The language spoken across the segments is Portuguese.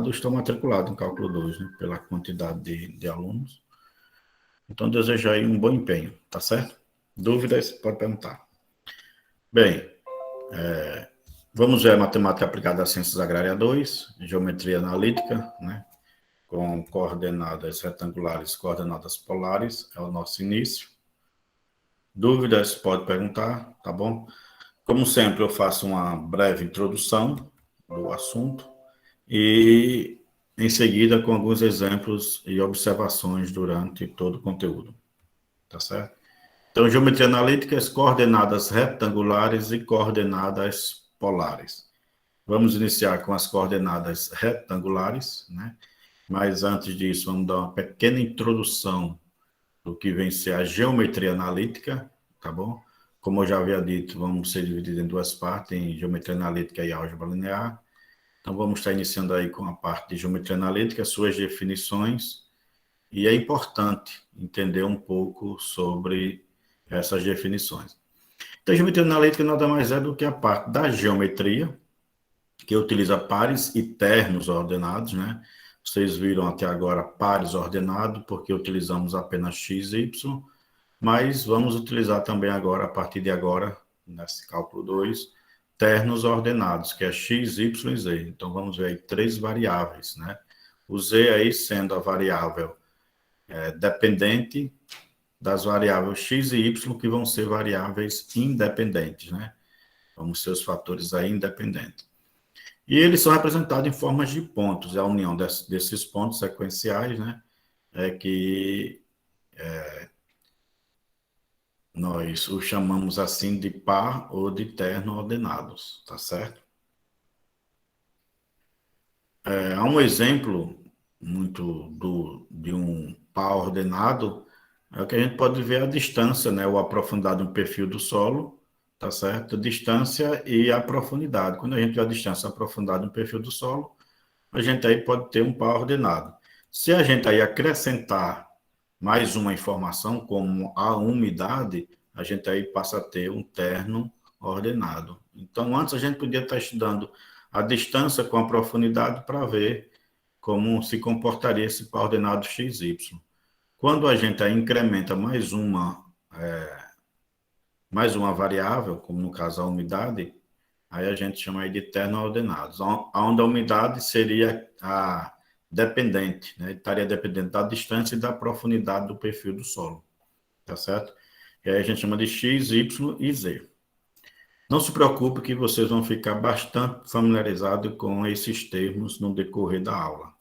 ordenado estão matriculados em cálculo 2, né, pela quantidade de alunos. Então, desejo aí um bom empenho, tá certo? Dúvidas? Pode perguntar. Bem, vamos ver a matemática aplicada às ciências agrárias 2, geometria analítica, né, com coordenadas retangulares, coordenadas polares, é o nosso início. Dúvidas? Pode perguntar, tá bom? Como sempre, eu faço uma breve introdução do assunto e, em seguida, com alguns exemplos e observações durante todo o conteúdo, tá certo? Então, geometria analítica, coordenadas retangulares e coordenadas polares. Vamos iniciar com as coordenadas retangulares, né? Mas antes disso, vamos dar uma pequena introdução do que vem ser a geometria analítica, tá bom? Como eu já havia dito, vamos ser divididos em duas partes, em geometria analítica e álgebra linear. Então, vamos estar iniciando aí com a parte de geometria analítica, suas definições, e é importante entender um pouco sobre essas definições. Então, a geometria analítica nada mais é do que a parte da geometria, que utiliza pares e ternos ordenados, né? Vocês viram até agora pares ordenados, porque utilizamos apenas x e y, mas vamos utilizar também agora, a partir de agora, nesse cálculo 2, ternos ordenados, que é x, y e z. Então, vamos ver aí 3 variáveis, né? O z aí sendo a variável dependente das variáveis x e y, que vão ser variáveis independentes, né? Vamos ser os fatores aí independentes. E eles são representados em formas de pontos, a união desses pontos sequenciais, né? É que nós o chamamos assim de par ou de terno ordenados, tá certo? Há um exemplo muito de um par ordenado, é o que a gente pode ver a distância, né? O aprofundado no perfil do solo, tá certo? Distância e a profundidade. Quando a gente vê a distância aprofundada no perfil do solo, a gente aí pode ter um par ordenado. Se a gente aí acrescentar mais uma informação, como a umidade, a gente aí passa a ter um terno ordenado. Então, antes a gente podia estar estudando a distância com a profundidade para ver como se comportaria esse par ordenado XY. Quando a gente aí incrementa mais uma variável, como no caso a umidade, aí a gente chama aí de terno ordenados, onde a umidade seria a dependente, né? Estaria dependente da distância e da profundidade do perfil do solo, tá certo? E aí a gente chama de X, Y e Z. Não se preocupe que vocês vão ficar bastante familiarizados com esses termos no decorrer da aula.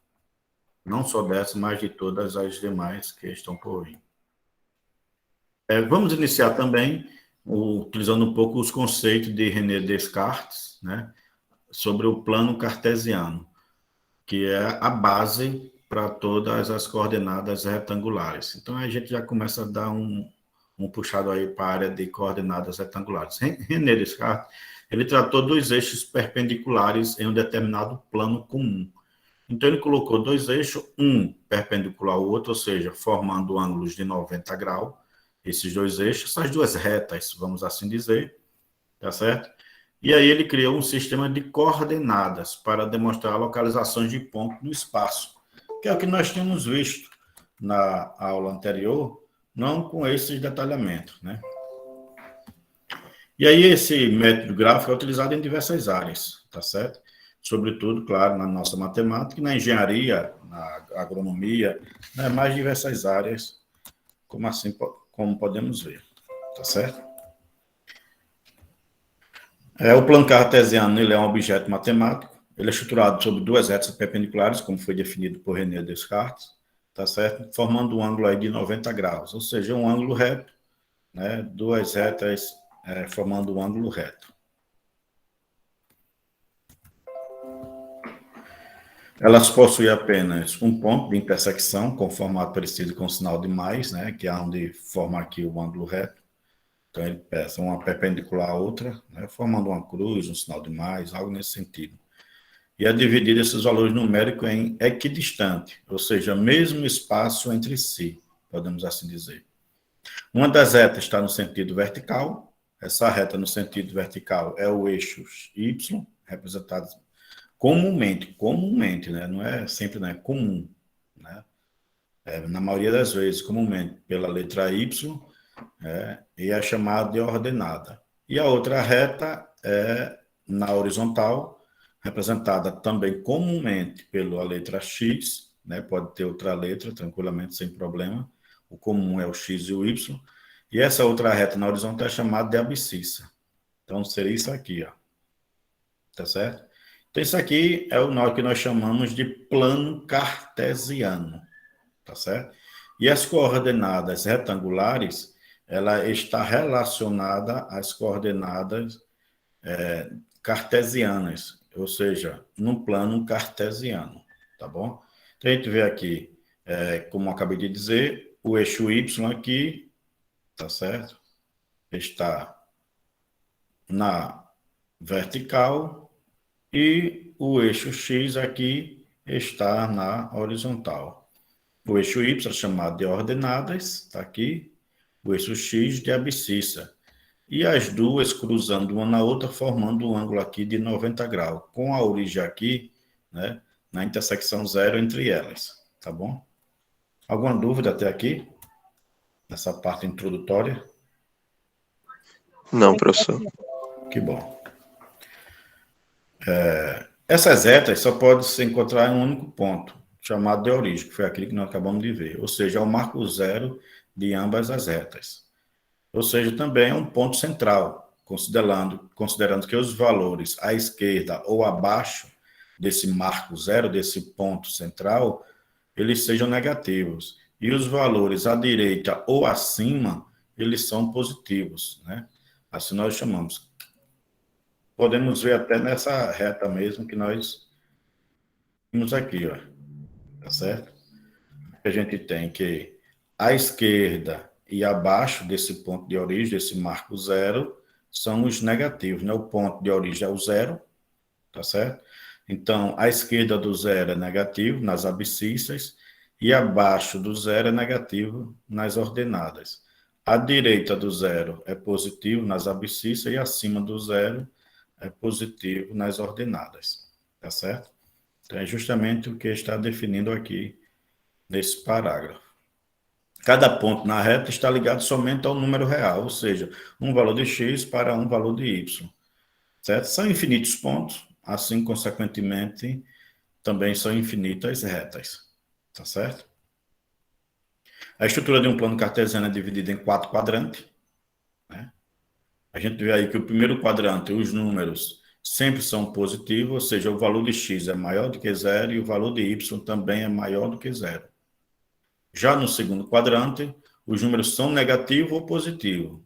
Não só dessa, mas de todas as demais que estão por vir. Vamos iniciar também utilizando um pouco os conceitos de René Descartes, né, sobre o plano cartesiano, que é a base para todas as coordenadas retangulares. Então, a gente já começa a dar um puxado aí para a área de coordenadas retangulares. René Descartes, ele tratou dois eixos perpendiculares em um determinado plano comum. Então, ele colocou dois eixos, um perpendicular ao outro, ou seja, formando ângulos de 90 graus, esses dois eixos, essas duas retas, vamos assim dizer, tá certo? E aí ele criou um sistema de coordenadas para demonstrar localizações de pontos no espaço, que é o que nós tínhamos visto na aula anterior, não com esses detalhamentos, né? E aí esse método gráfico é utilizado em diversas áreas, tá certo? Sobretudo, claro, na nossa matemática, na engenharia, na agronomia, nas mais diversas áreas, como podemos ver, tá certo? O plano cartesiano ele é um objeto matemático, ele é estruturado sobre duas retas perpendiculares, como foi definido por René Descartes, tá certo? Formando um ângulo aí de 90 graus, ou seja, um ângulo reto, né? Duas retas formando um ângulo reto. Elas possuem apenas um ponto de intersecção, com formato parecido com o sinal de mais, né? Que é onde forma aqui o ângulo reto. Então, ele peça uma perpendicular à outra, né? Formando uma cruz, um sinal de mais, algo nesse sentido. E é dividido esses valores numéricos em equidistante, ou seja, mesmo espaço entre si, podemos assim dizer. Uma das retas está no sentido vertical, essa reta no sentido vertical é o eixo Y, representado comumente, né? Não é sempre, né? Comum, né? Na maioria das vezes, comumente, pela letra Y, e é chamada de ordenada. E a outra reta é na horizontal, representada também comumente pela letra X, né? Pode ter outra letra, tranquilamente, sem problema. O comum é o X e o Y. E essa outra reta na horizontal é chamada de abscissa. Então, seria isso aqui, ó. Tá certo? Então, isso aqui é o nó que nós chamamos de plano cartesiano. Tá certo? E as coordenadas retangulares, ela está relacionada às coordenadas cartesianas, ou seja, no plano cartesiano, tá bom? Então, a gente vê aqui, como eu acabei de dizer, o eixo Y aqui, tá certo? Está na vertical e o eixo X aqui está na horizontal. O eixo Y é chamado de ordenadas, está aqui, o eixo X de abscissa. E as duas cruzando uma na outra, formando um ângulo aqui de 90 graus, com a origem aqui, né, na intersecção zero entre elas, tá bom? Alguma dúvida até aqui? Nessa parte introdutória? Não, professor. Que bom. Essas retas só podem se encontrar em um único ponto, chamado de origem, que foi aquele que nós acabamos de ver. Ou seja, é o marco zero de ambas as retas. Ou seja, também é um ponto central, considerando que os valores à esquerda ou abaixo desse marco zero, desse ponto central, eles sejam negativos. E os valores à direita ou acima, eles são positivos, né? Assim nós chamamos. Podemos ver até nessa reta mesmo que nós vimos aqui, ó. Tá certo? A gente tem que à esquerda e abaixo desse ponto de origem, desse marco zero, são os negativos, né? O ponto de origem é o zero, tá certo? Então, à esquerda do zero é negativo nas abscissas e abaixo do zero é negativo nas ordenadas. À direita do zero é positivo nas abscissas e acima do zero é positivo nas ordenadas, tá certo? Então, é justamente o que está definindo aqui nesse parágrafo. Cada ponto na reta está ligado somente ao número real, ou seja, um valor de x para um valor de y. Certo? São infinitos pontos, assim, consequentemente, também são infinitas retas. Tá certo? A estrutura de um plano cartesiano é dividida em 4 quadrantes. Né? A gente vê aí que o primeiro quadrante, os números sempre são positivos, ou seja, o valor de x é maior do que zero e o valor de y também é maior do que zero. Já no segundo quadrante, os números são negativo ou positivo.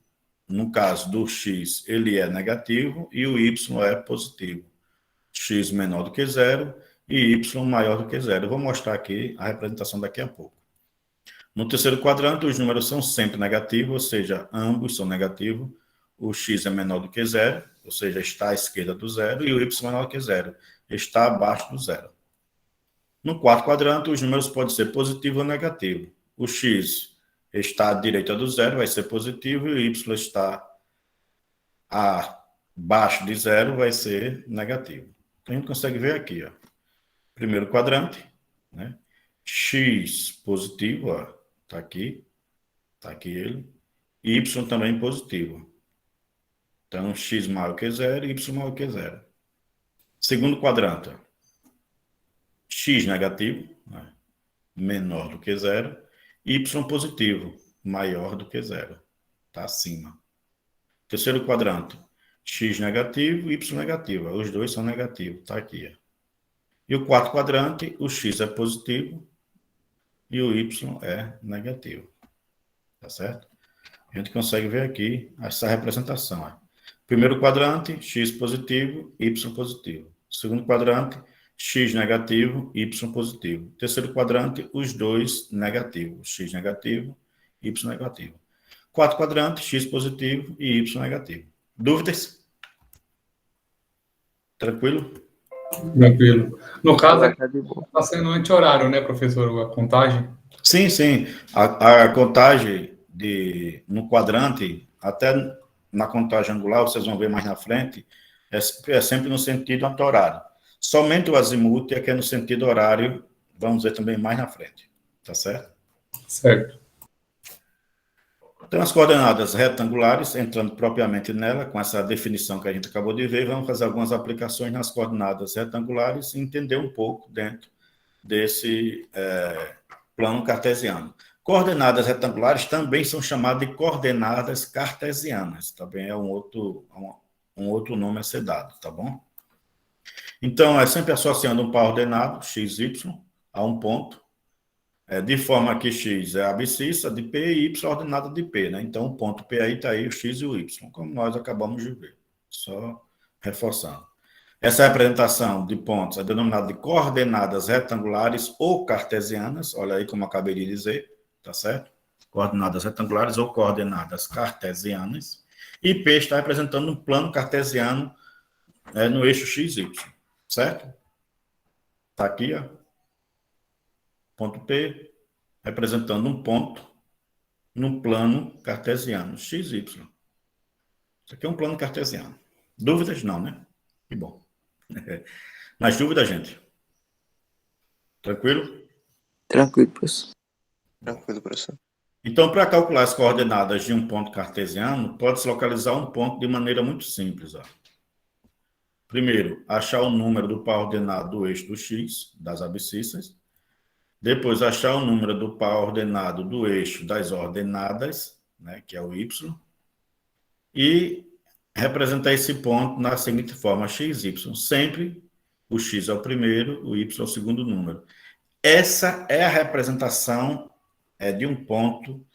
No caso do x, ele é negativo e o y é positivo. X menor do que zero e y maior do que zero. Eu vou mostrar aqui a representação daqui a pouco. No terceiro quadrante, os números são sempre negativos, ou seja, ambos são negativos. O x é menor do que zero, ou seja, está à esquerda do zero, e o y é menor do que zero, está abaixo do zero. No quarto quadrante, os números podem ser positivo ou negativo. O x está à direita do zero, vai ser positivo, e o y está abaixo de zero, vai ser negativo. Então, a gente consegue ver aqui, ó. Primeiro quadrante, né? X positivo, ó, tá aqui ele. Y também positivo. Então, x maior que zero, y maior que zero. Segundo quadrante, ó. X negativo, né? Menor do que zero, y positivo, maior do que zero, está acima. Terceiro quadrante, x negativo, y negativo, os dois são negativos, está aqui. Ó. E o quarto quadrante, o x é positivo e o y é negativo, tá certo? A gente consegue ver aqui essa representação. Ó. Primeiro quadrante, x positivo, y positivo. Segundo quadrante, x negativo, y positivo. Terceiro quadrante, os dois negativos, x negativo, y negativo. Quarto quadrante, x positivo e y negativo. Dúvidas? Tranquilo? Tranquilo. No caso, está sendo anti-horário, né, professor, a contagem? Sim, sim. A contagem no quadrante, até na contagem angular, vocês vão ver mais na frente, é sempre no sentido anti-horário. Somente o azimuth é que é no sentido horário, vamos ver também mais na frente. Tá certo? Certo. Então, as coordenadas retangulares, entrando propriamente nela, com essa definição que a gente acabou de ver, vamos fazer algumas aplicações nas coordenadas retangulares e entender um pouco dentro desse plano cartesiano. Coordenadas retangulares também são chamadas de coordenadas cartesianas, também é um outro nome a ser dado, tá bom? Então, é sempre associando um par ordenado, x, y, a um ponto, de forma que x é a abscissa de P e y ordenada de P, né? Então, o ponto P aí está aí o x e o y, como nós acabamos de ver. Só reforçando. Essa representação de pontos é denominada de coordenadas retangulares ou cartesianas, olha aí como eu acabei de dizer, tá certo? Coordenadas retangulares ou coordenadas cartesianas. E P está representando um plano cartesiano no eixo x, y, certo? Está aqui, ó. Ponto P, representando um ponto no plano cartesiano, x, y. Isso aqui é um plano cartesiano. Dúvidas? Não, né? Que bom. Mais dúvida, gente? Tranquilo? Tranquilo, professor. Tranquilo, professor. Então, para calcular as coordenadas de um ponto cartesiano, pode-se localizar um ponto de maneira muito simples. Ó. Primeiro, achar o número do par ordenado do eixo do x, das abscissas. Depois, achar o número do par ordenado do eixo das ordenadas, né, que é o y. E representar esse ponto na seguinte forma, x, y. Sempre o x é o primeiro, o y é o segundo número. Essa é a representação de um ponto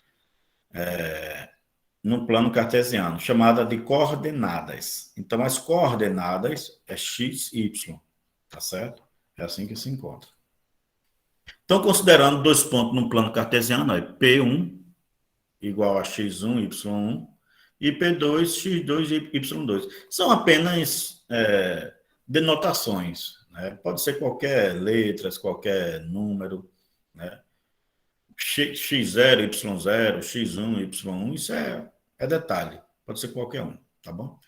no plano cartesiano, chamada de coordenadas. Então, as coordenadas é x, y, tá certo? É assim que se encontra. Então, considerando dois pontos no plano cartesiano, é P1 igual a x1, y1, e P2, x2 e y2. São apenas denotações, né? Pode ser qualquer letras, qualquer número, né? X0, Y0, X1, Y1, isso é detalhe, pode ser qualquer um, tá bom?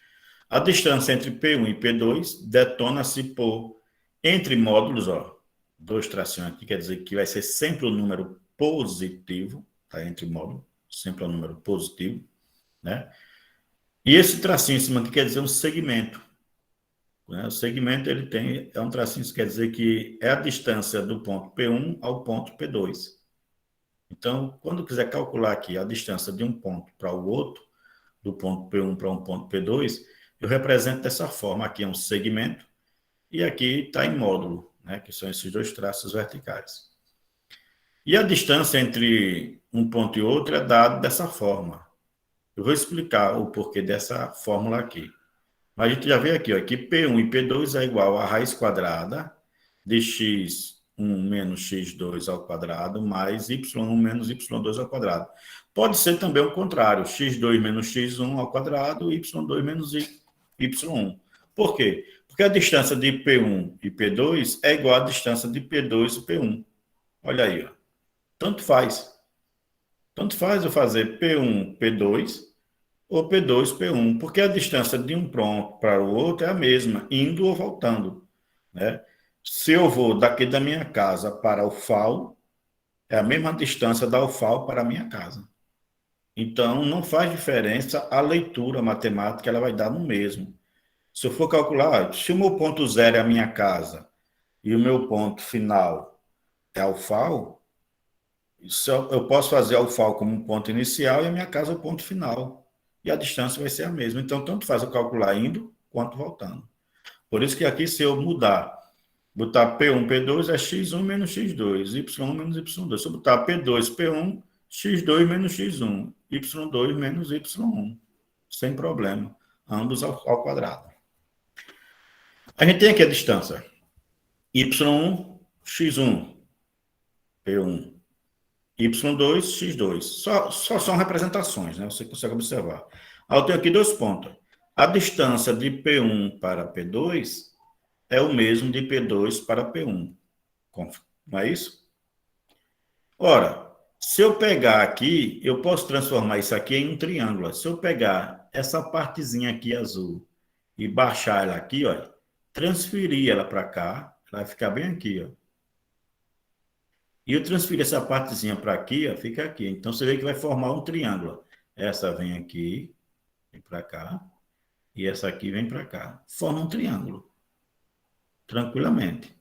A distância entre P1 e P2 detona-se por, entre módulos, ó, dois tracinhos aqui, quer dizer que vai ser sempre o número positivo, tá? Entre módulos, sempre é o número positivo, né? E esse tracinho em cima aqui quer dizer um segmento. Né? O segmento, ele é um tracinho que quer dizer que é a distância do ponto P1 ao ponto P2. Então, quando quiser calcular aqui a distância de um ponto para o outro, do ponto P1 para um ponto P2, eu represento dessa forma. Aqui é um segmento e aqui está em módulo, né, que são esses dois traços verticais. E a distância entre um ponto e outro é dada dessa forma. Eu vou explicar o porquê dessa fórmula aqui. Mas a gente já vê aqui, ó, que P1 e P2 é igual a raiz quadrada de x1 menos x2 ao quadrado mais y1 menos y2 ao quadrado. Pode ser também o contrário, x2 menos x1 ao quadrado, y2 menos y1. Por quê? Porque a distância de P1 e P2 é igual à distância de P2 e P1. Olha aí, ó. Tanto faz. Tanto faz eu fazer P1, P2 ou P2, P1, porque a distância de um ponto para o outro é a mesma, indo ou voltando, né? Se eu vou daqui da minha casa para o FAO, é a mesma distância da UFAO para a minha casa. Então, não faz diferença a leitura matemática, ela vai dar no mesmo. Se eu for calcular, se o meu ponto zero é a minha casa e o meu ponto final é a UFAO, eu posso fazer a UFAO como um ponto inicial e a minha casa o ponto final. E a distância vai ser a mesma. Então, tanto faz eu calcular indo quanto voltando. Por isso que aqui, se eu botar P1, P2 é x1 menos x2, y1 menos y2. Se eu botar P2, P1, x2 menos x1, y2 menos y1. Sem problema. Ambos ao quadrado. A gente tem aqui a distância. y1, x1, P1. y2, x2. Só são representações, né? Você consegue observar. Eu tenho aqui dois pontos. A distância de P1 para P2 é o mesmo de P2 para P1. Não é isso? Ora, se eu pegar aqui, eu posso transformar isso aqui em um triângulo. Se eu pegar essa partezinha aqui azul e baixar ela aqui, ó, transferir ela para cá, ela vai ficar bem aqui, ó. E eu transfiro essa partezinha para aqui, ó, fica aqui. Então, você vê que vai formar um triângulo. Essa vem aqui, vem para cá, e essa aqui vem para cá. Forma um triângulo. Tranquilamente.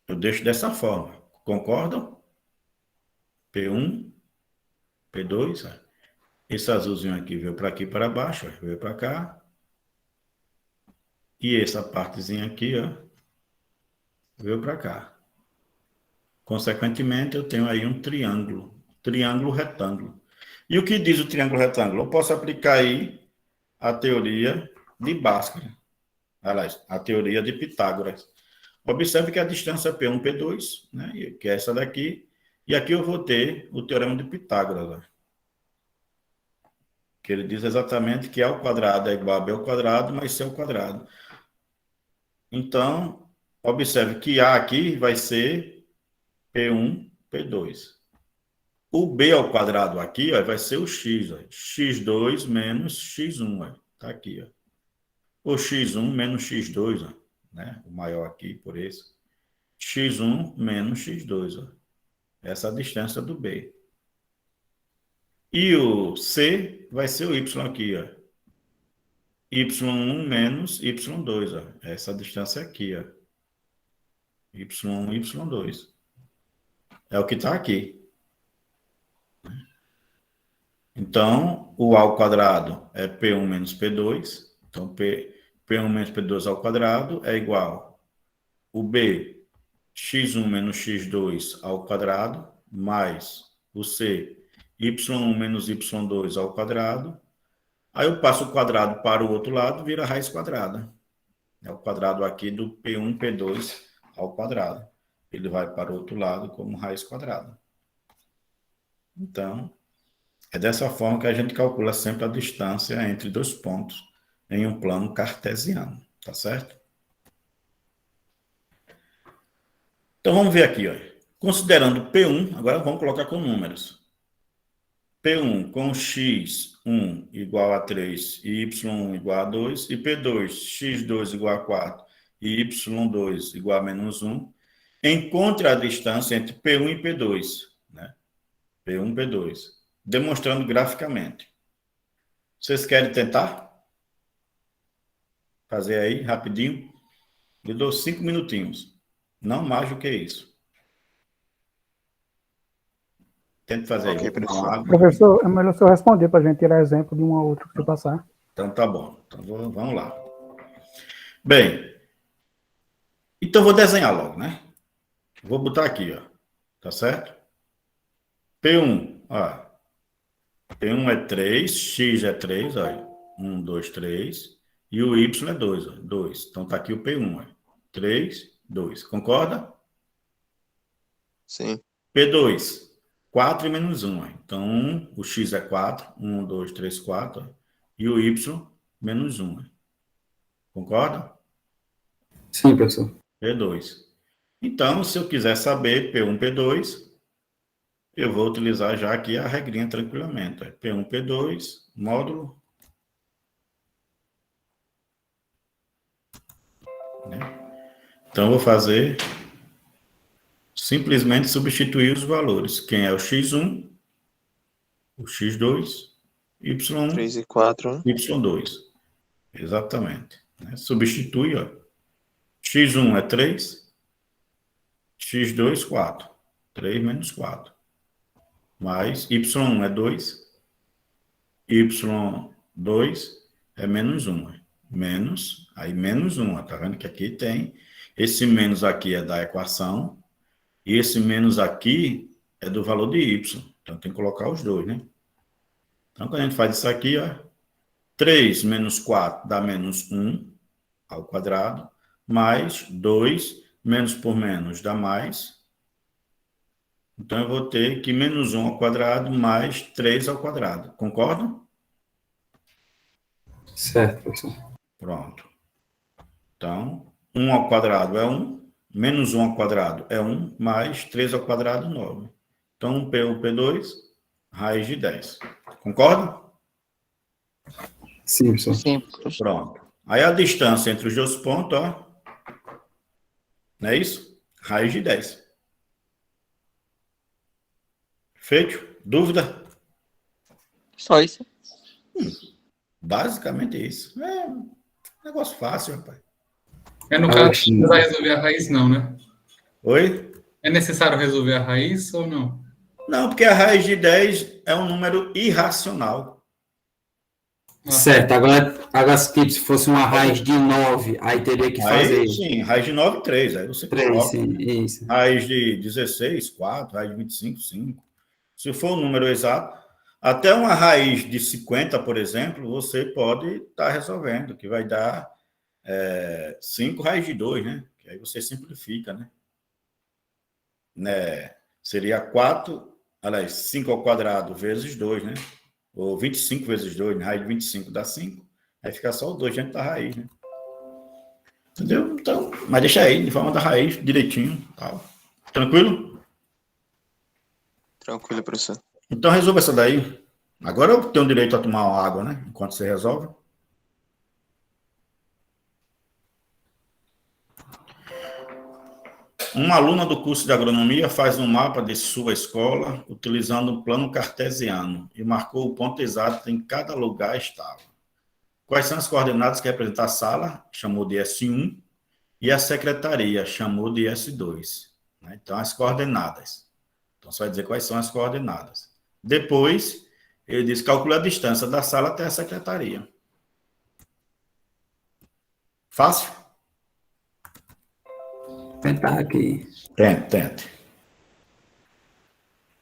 Eu deixo dessa forma. Concordam? P1, P2, ó. Esse azulzinho aqui veio para aqui para baixo, ó, veio para cá. E essa partezinha aqui, ó, veio para cá. Consequentemente, eu tenho aí um triângulo. Triângulo retângulo. E o que diz o triângulo retângulo? Eu posso aplicar aí a teoria de Bhaskara. Aliás, a teoria de Pitágoras. Observe que a distância é P1, P2, né, que é essa daqui. E aqui eu vou ter o teorema de Pitágoras, ó, que ele diz exatamente que A ao quadrado é igual a B ao quadrado mais C ao quadrado. Então, observe que A aqui vai ser P1, P2. O B ao quadrado aqui, ó, vai ser o X, ó, X2 menos X1, está aqui, ó. O X1 menos X2, ó, né, o maior aqui, por isso. X1 menos X2, ó. Essa é a distância do B. E o C vai ser o Y aqui, ó. Y1 menos Y2, ó. Essa distância aqui, ó. Y1, Y2. É o que está aqui. Então, o A ao quadrado é P1 menos P2. Então, P1 menos P2 ao quadrado é igual o B, X1 menos X2 ao quadrado, mais o C, Y1 menos Y2 ao quadrado. Aí eu passo o quadrado para o outro lado, vira raiz quadrada. É o quadrado aqui do P1, P2 ao quadrado. Ele vai para o outro lado como raiz quadrada. Então, é dessa forma que a gente calcula sempre a distância entre dois pontos em um plano cartesiano, tá certo? Então, vamos ver aqui, ó. Considerando P1, agora vamos colocar com números. P1 com x1 igual a 3 e y1 igual a 2, e P2, x2 igual a 4 e y2 igual a menos 1, encontre a distância entre P1 e P2, né? P1 e P2, demonstrando graficamente. Vocês querem tentar? Fazer aí, rapidinho? Eu dou 5 minutinhos. Não mais do que isso. Tente fazer aí. Professor, é melhor o senhor responder para a gente tirar exemplo de um ou outro que você passar. Então tá bom. Então vamos lá. Bem, então vou desenhar logo, né? Vou botar aqui, ó. Tá certo? P1, ó. P1 é 3, X é 3, ó. 1, 2, 3. E o Y é 2, ó. 2. Então tá aqui o P1, ó. 3, 2. Concorda? Sim. P2, 4 e menos 1. Ó. Então, o X é 4. 1, 2, 3, 4. Ó. E o Y, menos 1. Ó. Concorda? Sim, professor. P2. Então, se eu quiser saber P1, P2, eu vou utilizar já aqui a regrinha tranquilamente. P1, P2, módulo. Né? Então, eu vou fazer simplesmente substituir os valores. Quem é o X1, o X2, Y1, 3 e 4. Y2. Exatamente. Né? Substitui, ó. X1 é 3, X2, 4. 3 menos 4. Mais Y1 é 2, Y2 é menos 1. Menos, aí menos 1. Tá vendo que aqui tem, esse menos aqui é da equação, e esse menos aqui é do valor de Y. Então tem que colocar os dois, né? Então quando a gente faz isso aqui, ó, 3 menos 4 dá menos 1 ao quadrado, mais 2, menos por menos dá mais. Então, eu vou ter que menos 1 ao quadrado mais 3 ao quadrado. Concordam? Certo, professor. Pronto. Então, 1 ao quadrado é 1, menos 1 ao quadrado é 1, mais 3 ao quadrado, 9. Então, P1, P2, raiz de 10. Concordam? Sim, professor. Sim. Pronto. Aí a distância entre os dois pontos, ó, não é isso? Raiz de 10. Feito? Dúvida? Só isso. Basicamente isso. É um negócio fácil, rapaz. No caso, não vai resolver a raiz, não, né? Oi? É necessário resolver a raiz ou não? Não, porque a raiz de 10 é um número irracional. Certo, agora tipo, se fosse uma raiz de 9, aí teria que fazer. Aí, sim, raiz de 9, 3. Aí você 3, coloca. sim, isso. Raiz de 16, 4. Raiz de 25, 5. Se for o número exato, até uma raiz de 50, por exemplo, você pode estar resolvendo, que vai dar 5 raiz de 2, né? Que aí você simplifica, né? Seria 4, aliás, 5 ao quadrado vezes 2, né? Ou 25 vezes 2, né? Raiz de 25 dá 5. Aí fica só o 2 dentro da raiz, né? Entendeu? Então, mas deixa aí, de forma da raiz, direitinho. Tal. Tranquilo? Tranquilo, professor. Então resolva essa daí. Agora eu tenho direito a tomar uma água, né? Enquanto você resolve. Uma aluna do curso de agronomia faz um mapa de sua escola utilizando um plano cartesiano e marcou o ponto exato em cada lugar estava. Quais são as coordenadas que representam a sala? Chamou de S1. E a secretaria chamou de S2. Né? Então, as coordenadas. Então, você vai dizer quais são as coordenadas. Depois, ele diz, calcula a distância da sala até a secretaria. Fácil? Tentar aqui. Tente.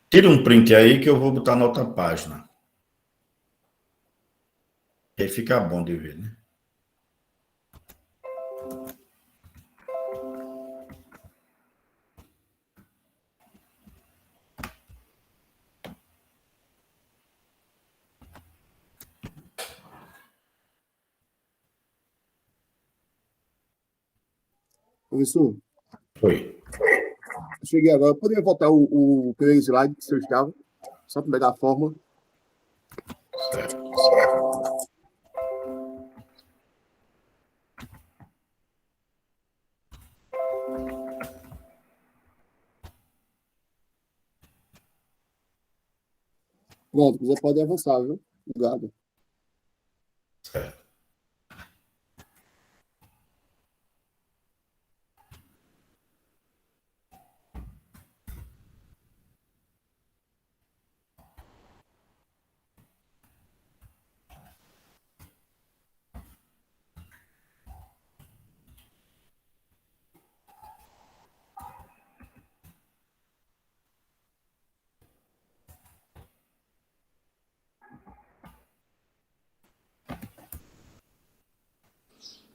Tira um print aí que eu vou botar na outra página. Aí fica bom de ver, né? Professor, Foi. cheguei agora. Poderia voltar o primeiro slide que o senhor estava? Só para pegar a forma. Certo. Pronto, você pode avançar, viu? Obrigado. Certo.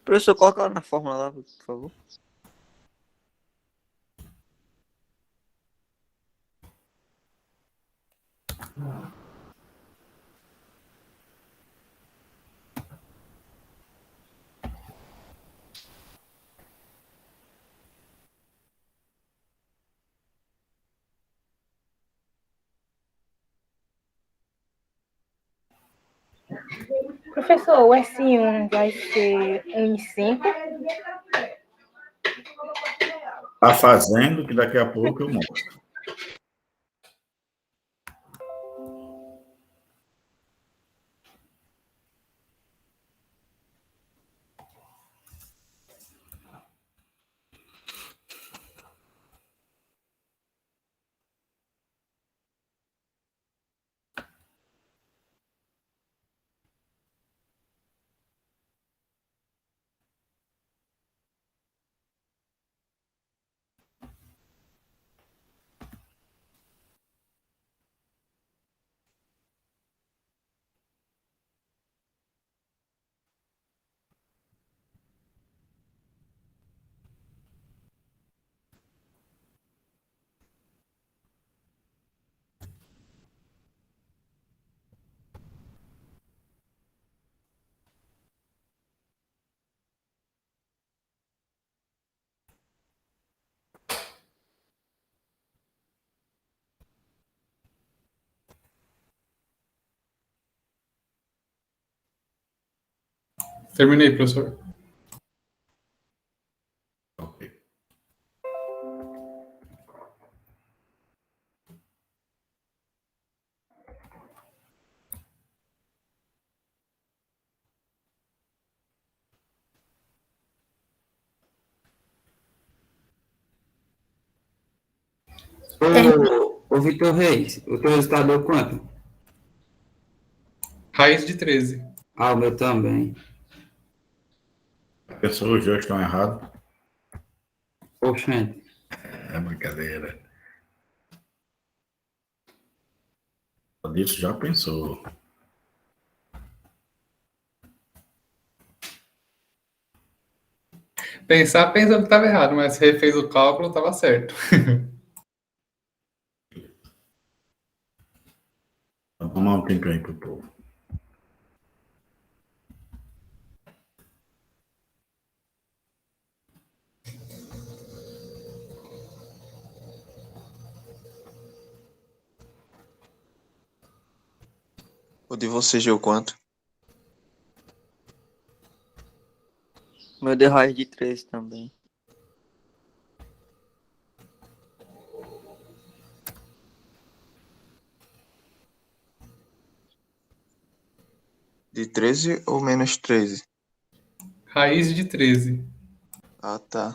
Professor, coloca lá na fórmula lá, por favor. Professor, o S1 vai ser 1,5. Tá fazendo, que daqui a pouco eu mostro. Terminei, professor. Ok. Ô Vitor Reis, o teu resultado deu quanto? Raiz de 13. Ah, o meu também. A pessoa, os dois estão errados. Oxente. É brincadeira. Disso já pensou. Pensar, pensando que estava errado, mas refez o cálculo, estava certo. Vamos tomar um tempo aí pro povo. O de vocês deu quanto? Meu deu raiz de 13 também. De 13 ou menos 13? Raiz de 13. Ah, tá.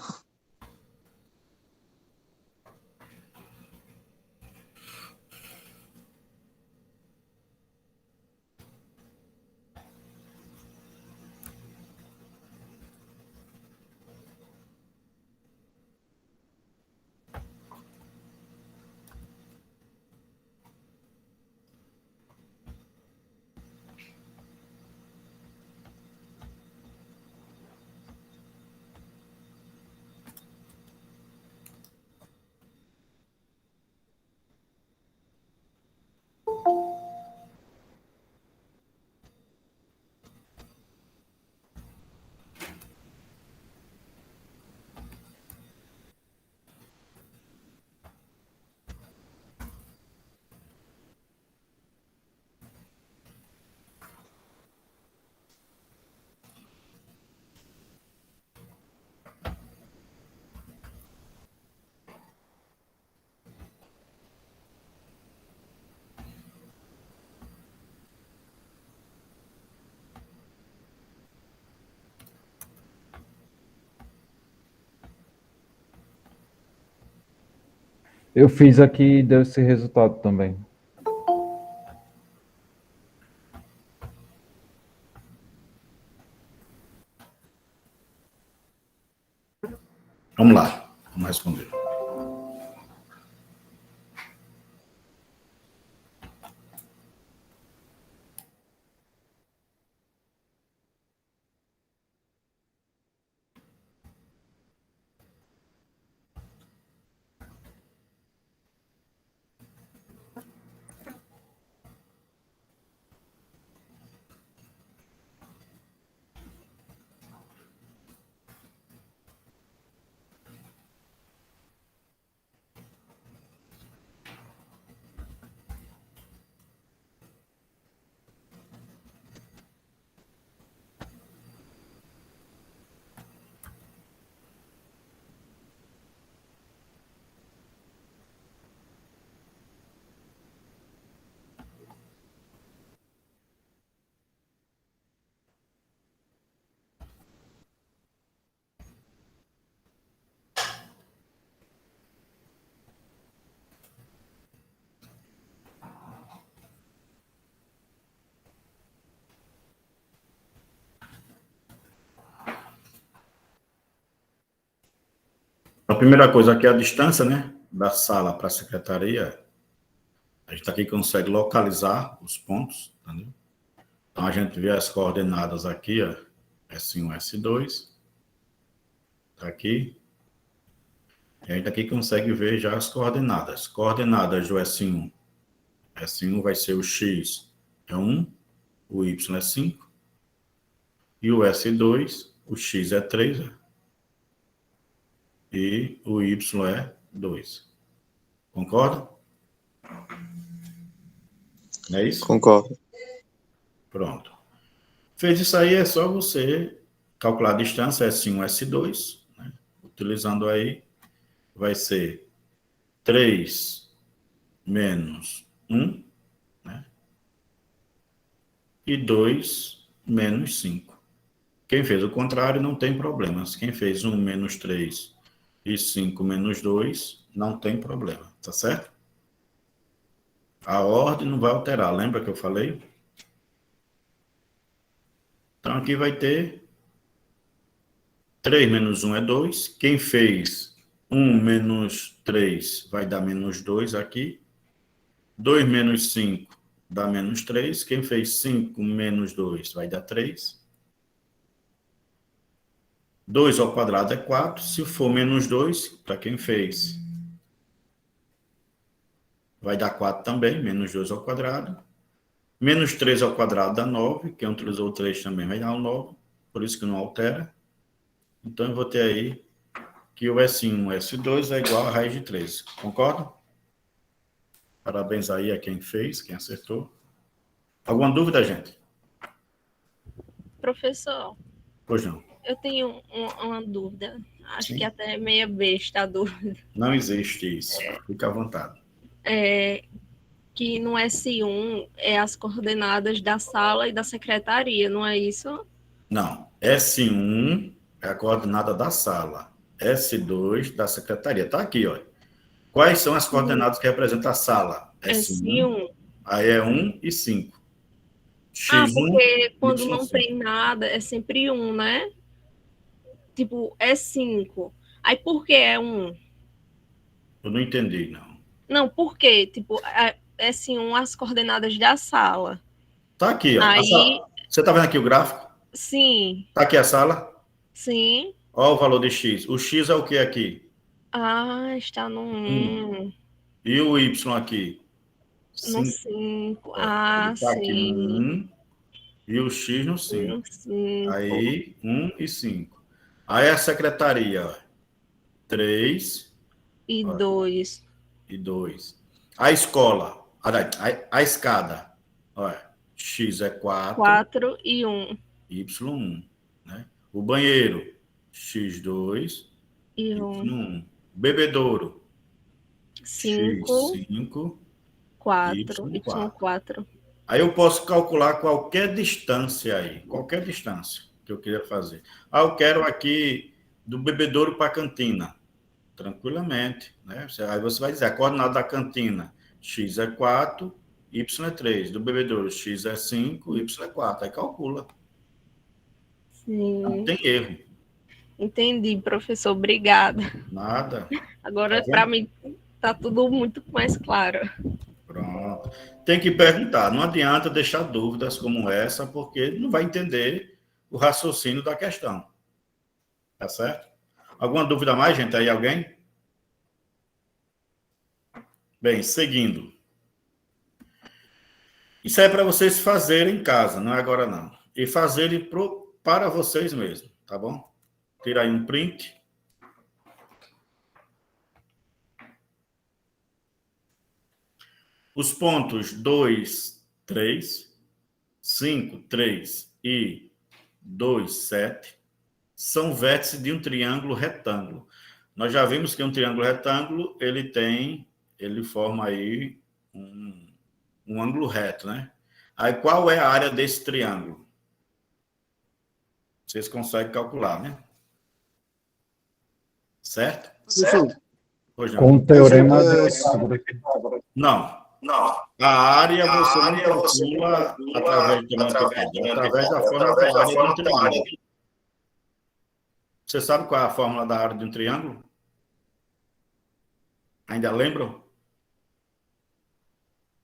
Eu fiz aqui e deu esse resultado também. Vamos lá. Vamos responder. A primeira coisa aqui é a distância, né? Da sala para a secretaria. A gente aqui consegue localizar os pontos, entendeu? Então a gente vê as coordenadas aqui, ó. S1, S2. Tá aqui. E a gente aqui consegue ver já as coordenadas. Coordenadas do S1. S1 vai ser o X é 1, o Y é 5. E o S2, o X é 3, e o Y é 2. Concorda? Não é isso? Concordo. Pronto. Fez isso aí, é só você calcular a distância S1, S2, né? Utilizando aí, vai ser 3 menos 1, né? E 2 menos 5. Quem fez o contrário não tem problemas. Quem fez 1 menos 3 e 5 menos 2, não tem problema, tá certo? A ordem não vai alterar, lembra que eu falei? Então aqui vai ter 3 menos 1 é 2. Quem fez 1 menos 3 vai dar menos 2 aqui. 2 menos 5 dá menos 3. Quem fez 5 menos 2 vai dar 3. 2 ao quadrado é 4. Se for menos 2, para quem fez, vai dar 4 também. Menos 2 ao quadrado. Menos 3 ao quadrado dá 9. Quem utilizou o 3 também vai dar um 9. Por isso que não altera. Então, eu vou ter aí que o S1, S2 é igual a raiz de 13. Concorda? Parabéns aí a quem fez, quem acertou. Alguma dúvida, gente? Professor, Pois não. eu tenho uma dúvida. Acho Sim. que até é meia besta a dúvida. Não existe isso. Fica à vontade. Que no S1 é as coordenadas da sala e da secretaria, não é isso? Não. S1 é a coordenada da sala. S2 da secretaria. Está aqui, ó. Quais são as coordenadas que representam a sala? S1. Aí é 1 e 5. X1, porque quando não Y5. tem nada, é sempre 1, né? Tipo, é 5. Aí por que é 1? Eu não entendi, não. Não, por quê? Tipo, S1 as coordenadas da sala. Tá aqui, ó. Aí, Você tá vendo aqui o gráfico? sim, Tá aqui a sala? sim. Olha o valor de X. O X é o que aqui? Está no 1. E o Y aqui? No 5. 5. Ele tá aqui no Sim. 1 e o X no 5. No 5. Aí, 1 e 5. Aí a secretaria, ó. 3 E ó, 2. e 2. A escola, a escada, olha, X é 4. 4 e 1. Y1, né? O banheiro, X2, E 1. Y1. Bebedouro, 5, X5, 4. Y4. Y4. Aí eu posso calcular qualquer distância aí, qualquer distância que eu queira fazer. Eu quero aqui do bebedouro para a cantina, tranquilamente, né? Aí você vai dizer, a coordenada da cantina, X é 4, Y é 3. Do bebedouro, X é 5, Y é 4. Aí calcula. Sim. Não tem erro. Entendi, professor. Obrigada. Nada. Agora, Tá para vendo? mim, tá tudo muito mais claro. Pronto. Tem que perguntar. Não adianta deixar dúvidas como essa, porque não vai entender o raciocínio da questão. Tá certo? Alguma dúvida mais, gente? Aí alguém? Bem, seguindo. Isso é para vocês fazerem em casa, não é agora não. E fazerem para vocês mesmos, tá bom? Tira aí um print. Os pontos 2, 3, 5, 3 e 2, 7 são vértices de um triângulo retângulo. Nós já vimos que um triângulo retângulo, ele forma aí um ângulo reto, né? Aí qual é a área desse triângulo? Vocês conseguem calcular, né? Certo? Pois não. Com o teorema de Pitágoras. Não. A área você não calcula através de através da fórmula da área de um triângulo. Você sabe qual é a fórmula da área de um triângulo? Ainda lembram?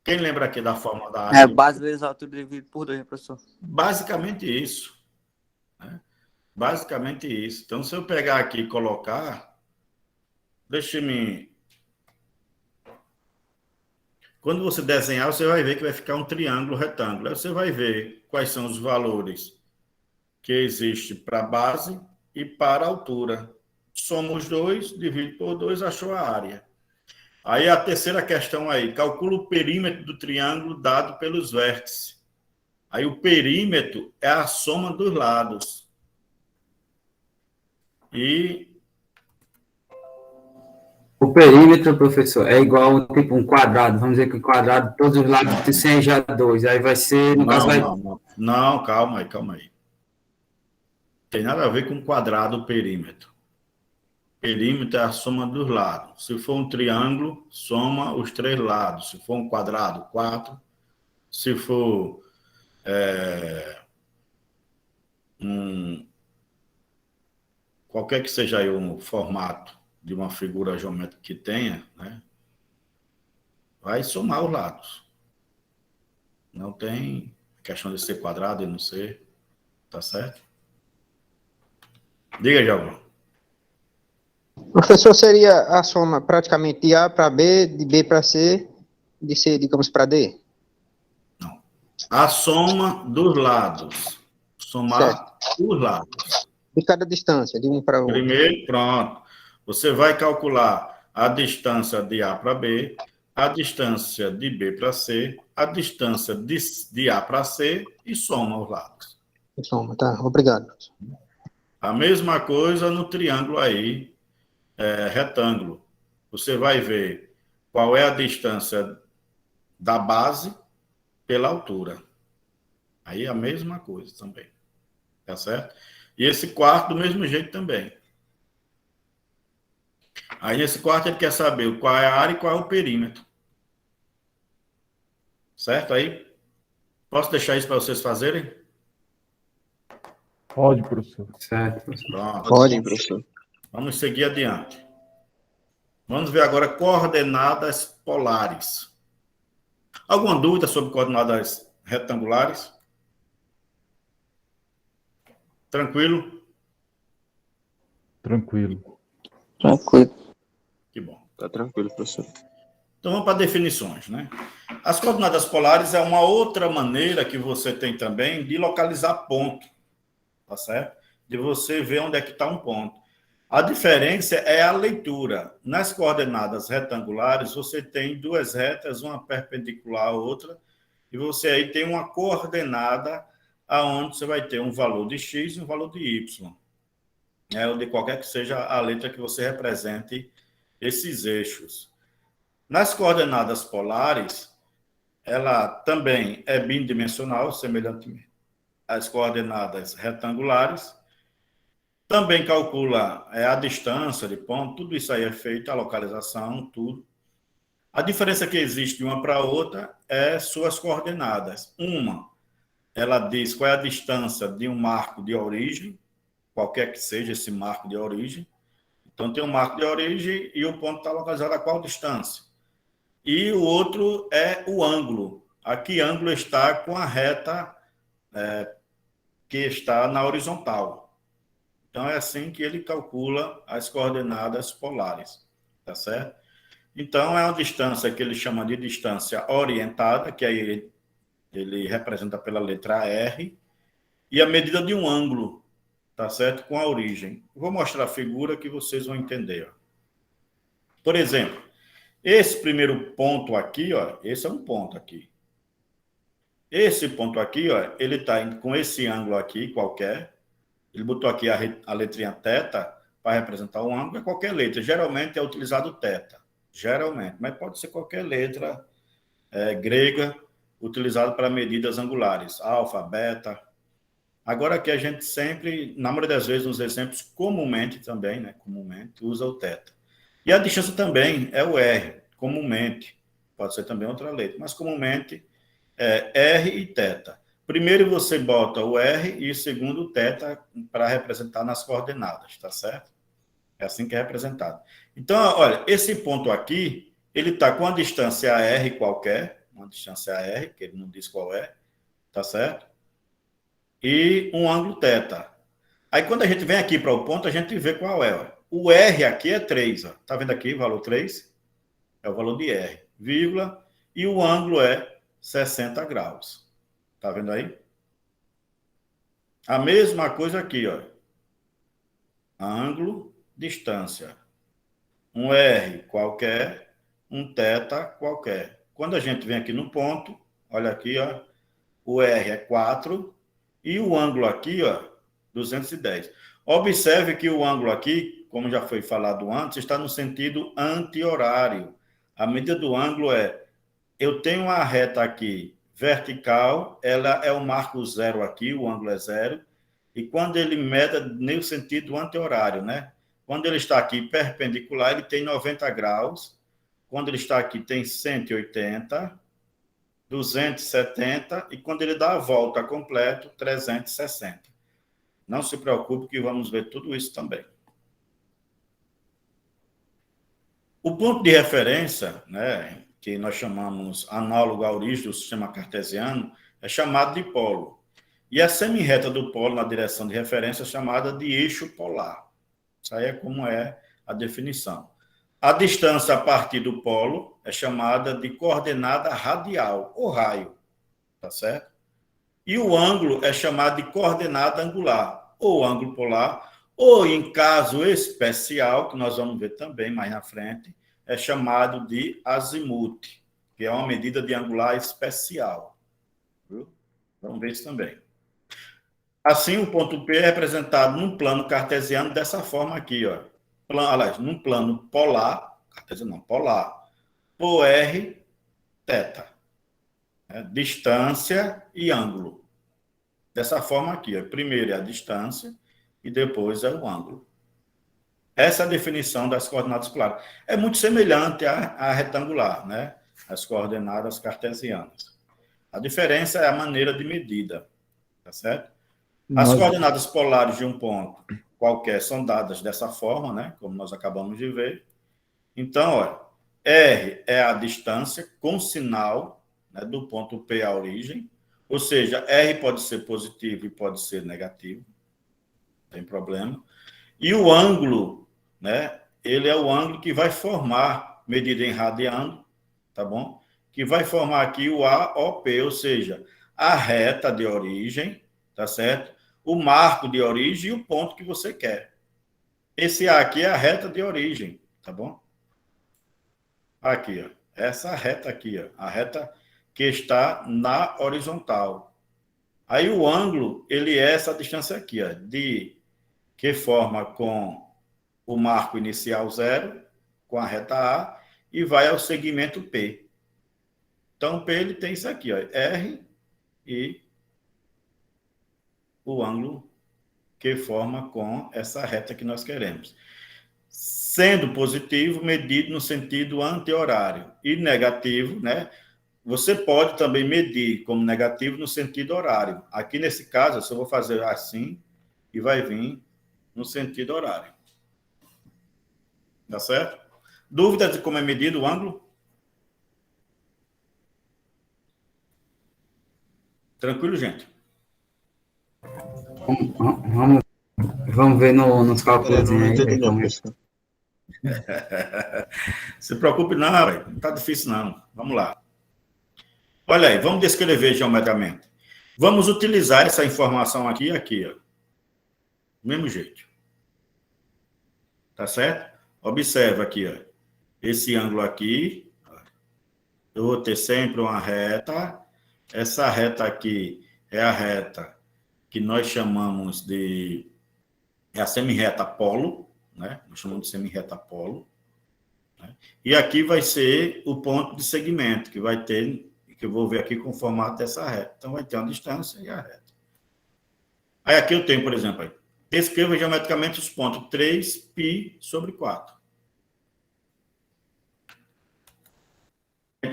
Quem lembra aqui da fórmula da área? Base vezes altura dividido por 2, né, professor? Basicamente isso. Né? Basicamente isso. Então, se eu pegar aqui e colocar, deixe-me... Quando você desenhar, você vai ver que vai ficar um triângulo retângulo. Aí você vai ver quais são os valores que existem para a base e para a altura. Soma os dois, divide por 2, achou a área. Aí a terceira questão aí, calcula o perímetro do triângulo dado pelos vértices. Aí o perímetro é a soma dos lados. E O perímetro, professor, é igual tipo um quadrado. Vamos dizer que o quadrado, todos os lados sejam 2. Aí vai ser, no caso, vai. Não, calma aí. Tem nada a ver com quadrado, perímetro. Perímetro é a soma dos lados. Se for um triângulo, soma os 3 lados. Se for um quadrado, 4. Se for qualquer que seja aí um formato de uma figura geométrica que tenha, né, vai somar os lados. Não tem questão de ser quadrado e não ser. Tá certo? Diga, Giovanni. Professor, seria a soma praticamente de A para B, de B para C, de C, digamos, para D? Não. A soma dos lados. Somar os lados. De cada distância, de um para outro. Primeiro, pronto. Você vai calcular a distância de A para B, a distância de B para C, a distância de A para C e soma os lados. Soma, tá. Obrigado. A mesma coisa no triângulo aí, retângulo. Você vai ver qual é a distância da base pela altura. Aí a mesma coisa também. Tá certo? E esse quarto do mesmo jeito também. Aí nesse quarto ele quer saber qual é a área e qual é o perímetro. Certo? Aí, posso deixar isso para vocês fazerem? Pode, professor. Certo. Pronto. Pode, professor. Vamos seguir adiante. Vamos ver agora coordenadas polares. Alguma dúvida sobre coordenadas retangulares? Tranquilo? Tranquilo. Tranquilo. Que bom. Tá tranquilo, professor. Então vamos para definições, né? As coordenadas polares é uma outra maneira que você tem também de localizar ponto, tá certo? De você ver onde é que está um ponto. A diferença é a leitura. Nas coordenadas retangulares, você tem 2 retas, uma perpendicular à outra, e você aí tem uma coordenada aonde você vai ter um valor de x e um valor de y. Ou de qualquer que seja a letra que você represente esses eixos. Nas coordenadas polares, ela também é bidimensional, semelhantemente às coordenadas retangulares. Também calcula a distância de ponto, tudo isso aí é feito, a localização, tudo. A diferença que existe de uma para outra é suas coordenadas. Uma, ela diz qual é a distância de um marco de origem, qualquer que seja esse marco de origem. Então, tem um marco de origem e o ponto está localizado a qual distância. E o outro é o ângulo. A que ângulo está com a reta que está na horizontal. Então, é assim que ele calcula as coordenadas polares, tá certo? Então, é uma distância que ele chama de distância orientada, que aí ele representa pela letra R, e a medida de um ângulo, tá certo? Com a origem. Vou mostrar a figura que vocês vão entender. Ó. Por exemplo, esse primeiro ponto aqui, ó, esse é um ponto aqui. Esse ponto aqui, ó, ele está com esse ângulo aqui, qualquer. Ele botou aqui a letrinha θ para representar um ângulo, é qualquer letra. Geralmente é utilizado θ. Geralmente, mas pode ser qualquer letra grega utilizada para medidas angulares. Alfa, beta. Agora aqui a gente sempre, na maioria das vezes, nos exemplos, comumente também, né? Comumente, usa o θ. E a distância também é o R, comumente. Pode ser também outra letra, mas comumente é R e θ. Primeiro você bota o R e segundo o θ para representar nas coordenadas, tá certo? É assim que é representado. Então, olha, esse ponto aqui, ele está com a distância R qualquer, uma distância R, que ele não diz qual é, tá certo? E um ângulo θ. Aí, quando a gente vem aqui para o ponto, a gente vê qual é. Ó. O R aqui é 3, ó. Tá vendo aqui o valor 3? É o valor de R, vírgula, e o ângulo é 60 graus. Tá vendo aí? A mesma coisa aqui, ó. Ângulo, distância. Um R qualquer, um θ qualquer. Quando a gente vem aqui no ponto, olha aqui, ó. o R é 4 e o ângulo aqui, ó, 210. Observe que o ângulo aqui, como já foi falado antes, está no sentido anti-horário. A medida do ângulo eu tenho uma reta aqui vertical, ela é o marco 0 aqui, o ângulo é 0, e quando ele mede no sentido anti-horário, né? Quando ele está aqui perpendicular, ele tem 90 graus, quando ele está aqui tem 180, 270, e quando ele dá a volta completa, 360. Não se preocupe que vamos ver tudo isso também. O ponto de referência, né, que nós chamamos análogo à origem do sistema cartesiano, é chamado de polo. E a semirreta do polo na direção de referência é chamada de eixo polar. Isso aí é como é a definição. A distância a partir do polo é chamada de coordenada radial, ou raio, tá certo? E o ângulo é chamado de coordenada angular, ou ângulo polar, ou, em caso especial, que nós vamos ver também mais na frente, é chamado de azimute, que é uma medida de angular especial. Viu? Vamos ver isso também. Assim, o ponto P é representado num plano cartesiano dessa forma aqui, ó. Aliás, num plano polar, cartesiano não, polar, por R, θ. Distância e ângulo. Dessa forma aqui, ó. Primeiro é a distância e depois é o ângulo. Essa é a definição das coordenadas polares. É muito semelhante à retangular, né? As coordenadas cartesianas. A diferença é a maneira de medida, tá certo? As coordenadas polares de um ponto qualquer são dadas dessa forma, né? Como nós acabamos de ver. Então, olha, R é a distância com sinal, né, do ponto P à origem, ou seja, R pode ser positivo e pode ser negativo, não tem problema. E o ângulo, né, ele é o ângulo que vai formar, medida em radiano, tá bom? Que vai formar aqui o AOP, ou seja, a reta de origem, tá certo? O marco de origem e o ponto que você quer. Esse A aqui é a reta de origem, tá bom? Aqui, ó. Essa reta aqui, ó. A reta que está na horizontal. Aí o ângulo, ele é essa distância aqui, ó, que forma com o marco inicial 0, com a reta A, e vai ao segmento P. Então, P ele tem isso aqui, ó, R e o ângulo que forma com essa reta que nós queremos. Sendo positivo, medido no sentido anti-horário. E negativo, né? Você pode também medir como negativo no sentido horário. Aqui, nesse caso, eu só vou fazer assim e vai vir no sentido horário. Tá certo? Dúvidas de como é medido o ângulo? Tranquilo, gente? Vamos ver nos cálculos. Não entendi não, professor. Se preocupe não, não está difícil não. Vamos lá. Olha aí, vamos descrever geometricamente. Vamos utilizar essa informação aqui e aqui, ó. Do mesmo jeito. Tá certo? Observa aqui, ó. Esse ângulo aqui, ó. Eu vou ter sempre uma reta. Essa reta aqui é a reta que nós chamamos de a semirreta polo, né? Nós chamamos de semirreta polo. Né? E aqui vai ser o ponto de segmento, que vai ter, que eu vou ver aqui com o formato dessa reta. Então, vai ter uma distância e a reta. Aí aqui eu tenho, por exemplo, aí, escreva geometricamente os pontos 3π/4.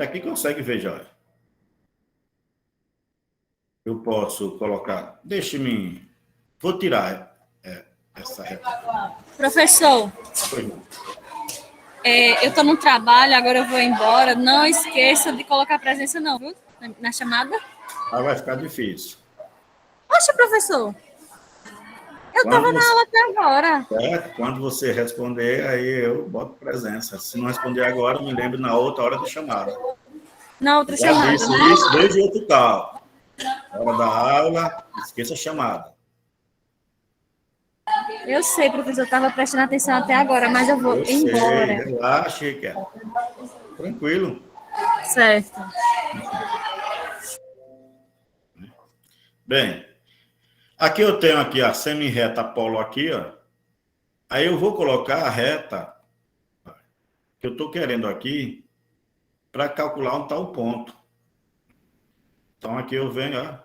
Aqui consegue ver já. Eu posso colocar... Deixe-me... Vou tirar essa reta. Professor, eu estou no trabalho, agora eu vou embora. Não esqueça de colocar presença não, viu? Na chamada. Aí vai ficar difícil. Poxa, professor. Eu estava na aula até agora. Quando você responder, aí eu boto presença. Se não responder agora, me lembro na outra hora da chamada. Na outra chamada, isso, né? Isso, desde outro tal. Hora da aula, esqueça a chamada. Eu sei, professor, eu estava prestando atenção até agora, mas eu vou embora. Relaxe, cara. Tranquilo. Certo. Bem, aqui eu tenho aqui a semi-reta polo aqui, ó. Aí eu vou colocar a reta que eu estou querendo aqui para calcular onde está o ponto. Então, aqui eu venho, ó,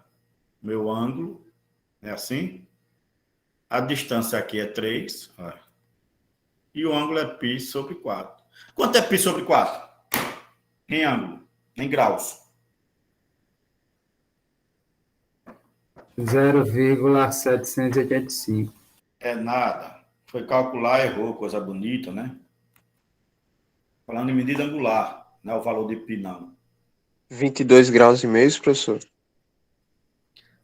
meu ângulo, é assim. A distância aqui é 3, ó, e o ângulo é π sobre 4. Quanto é π sobre 4? Em ângulo, em graus. 0,785. É nada. Foi calcular, errou, coisa bonita, né? Falando em medida angular, não é o valor de π, não. 22 graus e meio, professor.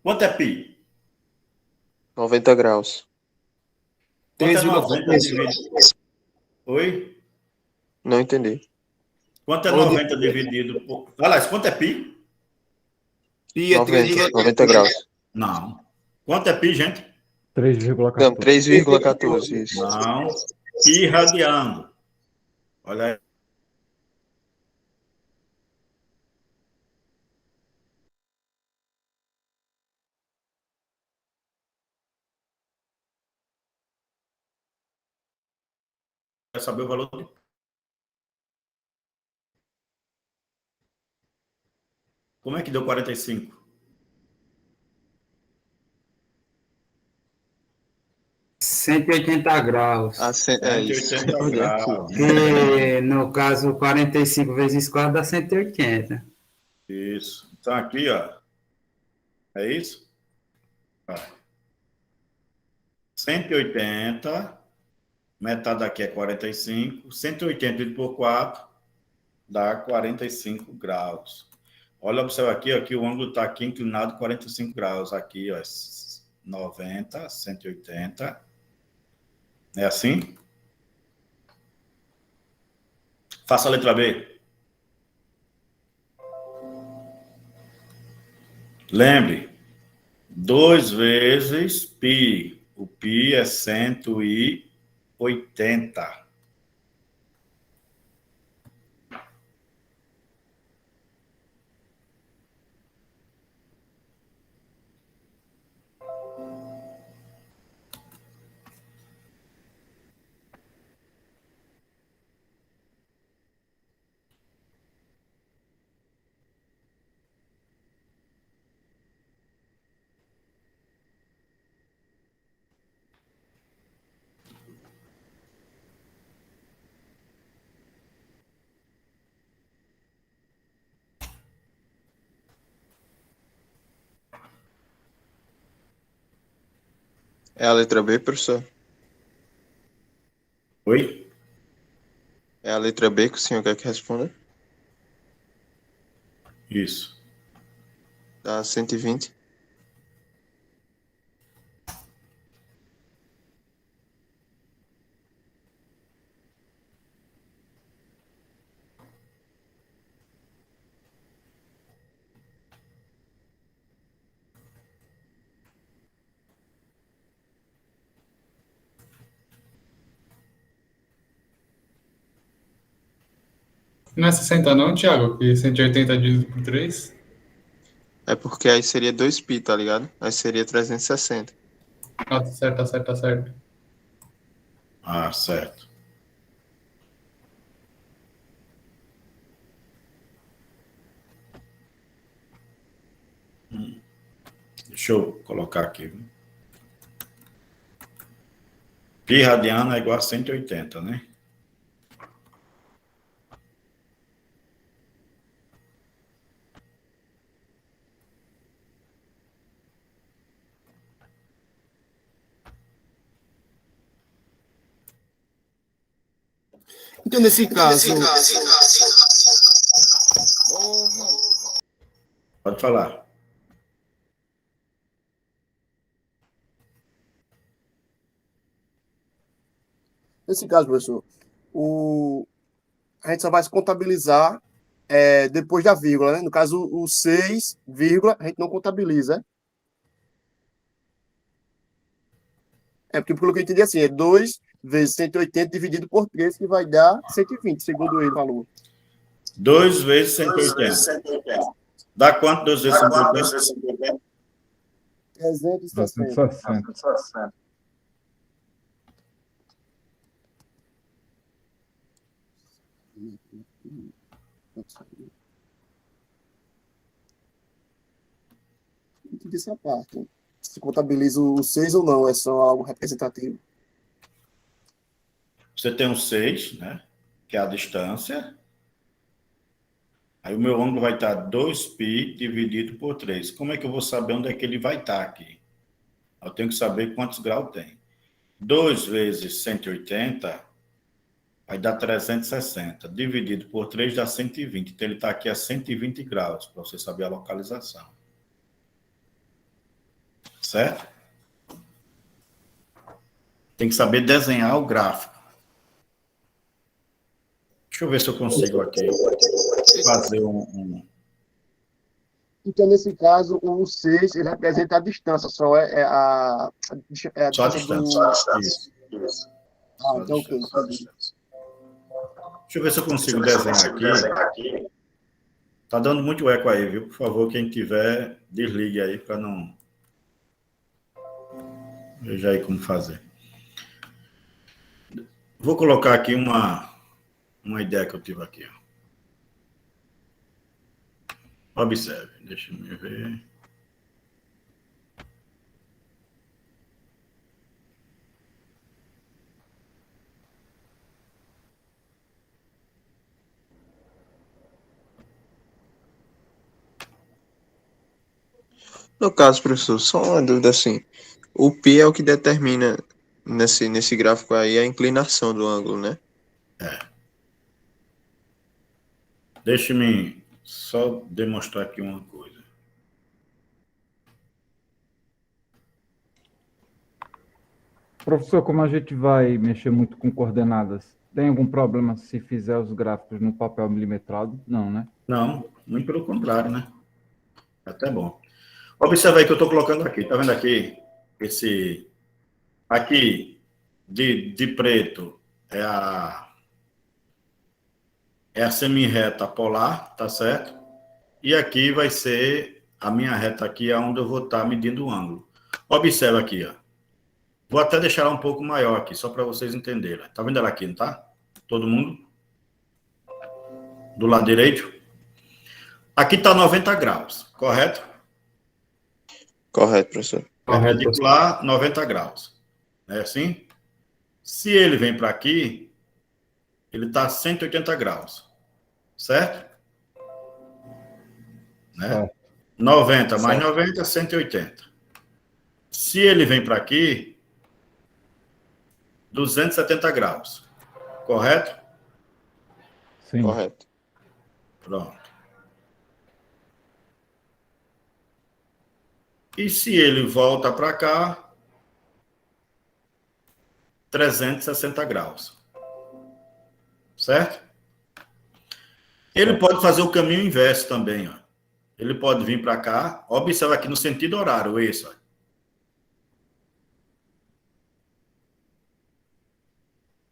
Quanto é π? 90 graus. Quanto é 90 dividido? Oi? Não entendi. Quanto é 90 dividido por... Olha lá, quanto é π? Pi é 90 graus. Não. Quanto é π, gente? 3,14. Não, 3,14, isso. Não. Π radiano. Olha aí. Quer saber o valor de... Como é que deu 45? 180 graus. É isso. 180 graus. Que, no caso, 45 vezes 4 dá 180. Isso. Então, aqui, ó. É isso? Ó. 180. Metade daqui é 45. 180 dividido por 4 dá 45 graus. Olha, observa aqui, ó, que o ângulo está aqui inclinado 45 graus. Aqui, ó, 90, 180. É assim? Faça a letra B. Lembre, 2 vezes π. O π é 180. É a letra B, professor? Oi? É a letra B que o senhor quer que responda? Isso. Dá 120. Não é 60 não, Thiago? Que 180 dividido por 3? É porque aí seria 2π, tá ligado? Aí seria 360. Ah, tá certo, tá certo, tá certo. Ah, certo. Deixa eu colocar aqui. Π radiano é igual a 180, né? Então, nesse caso, Pode falar. professor, a gente só vai se contabilizar depois da vírgula, né? No caso, o 6, vírgula, a gente não contabiliza. Porque pelo que eu entendi assim, é 2 vezes 180 dividido por 3, que vai dar 120, segundo ele falou. 2 vezes 180. Dá quanto 2 vezes 180? 360. 360. Entendi essa parte. Se contabiliza o 6 ou não, é só algo representativo. Você tem um 6, né? Que é a distância. Aí o meu ângulo vai estar 2π dividido por 3. Como é que eu vou saber onde é que ele vai estar aqui? Eu tenho que saber quantos graus tem. 2 vezes 180 vai dar 360. Dividido por 3 dá 120. Então ele está aqui a 120 graus, para você saber a localização. Certo? Tem que saber desenhar o gráfico. Deixa eu ver se eu consigo aqui fazer Então, nesse caso, o 6 ele representa a distância, só é a Só a distância distância. Isso. Ah, então, ok. Deixa eu ver se eu consigo desenhar aqui. Tá dando muito eco aí, viu? Por favor, quem tiver, desligue aí para não... Veja aí como fazer. Vou colocar aqui uma ideia que eu tive aqui. Ó. Observe, deixa eu me ver. No caso, professor, só uma dúvida assim. O π é o que determina nesse gráfico aí a inclinação do ângulo, né? Deixe-me só demonstrar aqui uma coisa. Professor, como a gente vai mexer muito com coordenadas, tem algum problema se fizer os gráficos no papel milimetrado? Não, né? Não, muito pelo contrário, né? É até bom. Observe aí que eu estou colocando aqui. Tá vendo aqui? Aqui, de preto, é a semi-reta polar, tá certo? E aqui vai ser a minha reta aqui, onde eu vou estar medindo o ângulo. Observe aqui, ó. Vou até deixar ela um pouco maior aqui, só para vocês entenderem. Tá vendo ela aqui, não tá? Todo mundo? Do lado direito? Aqui está 90 graus, correto? Correto, professor. Perpendicular, 90 graus. É assim? Se ele vem para aqui, ele está a 180 graus. Certo? Né? 90 mais 90, 180. Se ele vem para aqui, 270 graus. Correto? Sim. Correto. Pronto. E se ele volta para cá, 360 graus. Certo? Ele pode fazer o caminho inverso também, ó. Ele pode vir para cá, observa aqui no sentido horário, isso, ó.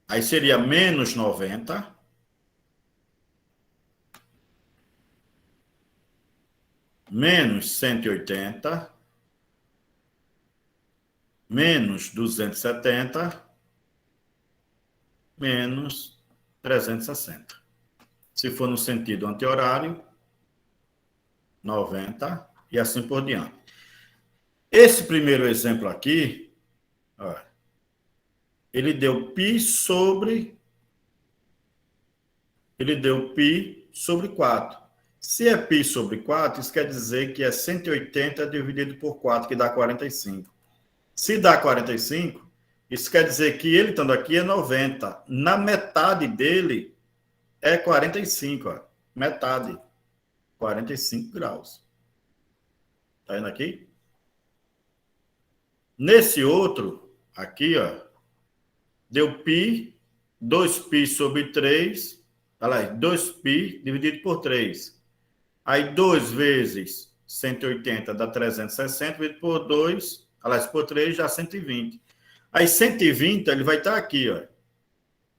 Aí seria menos 90. Menos 180. Menos 270. Menos 360. Se for no sentido anti-horário, 90 e assim por diante. Esse primeiro exemplo aqui, ó, ele deu π sobre 4. Se é π sobre 4, isso quer dizer que é 180 dividido por 4, que dá 45. Se dá 45, isso quer dizer que ele estando aqui é 90. Na metade dele é 45, ó. Metade. 45 graus. Tá vendo aqui? Nesse outro, aqui, ó, deu π, 2π sobre 3, olha lá, 2π dividido por 3. Aí 2 vezes 180 dá 360, dividido por 2, olha lá, por 3 dá 120. Aí 120, ele vai estar aqui, ó,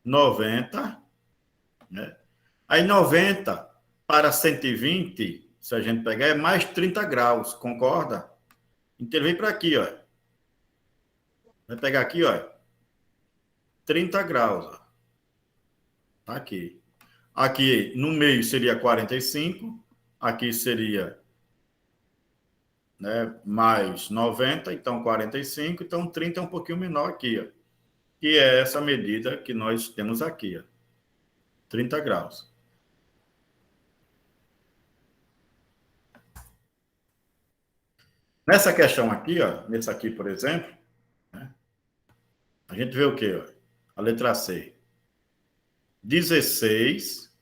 90, né? Aí 90 para 120, se a gente pegar, é mais 30 graus, concorda? Então ele vem para aqui, ó. Vai pegar aqui, ó. 30 graus, ó. Tá aqui. Aqui no meio seria 45, aqui seria, né, mais 90, então 45, então 30 é um pouquinho menor aqui, ó. Que é essa medida que nós temos aqui, ó. 30 graus. Nessa questão aqui, ó, nesse aqui, por exemplo, né, a gente vê o quê? Ó? A letra C. 16.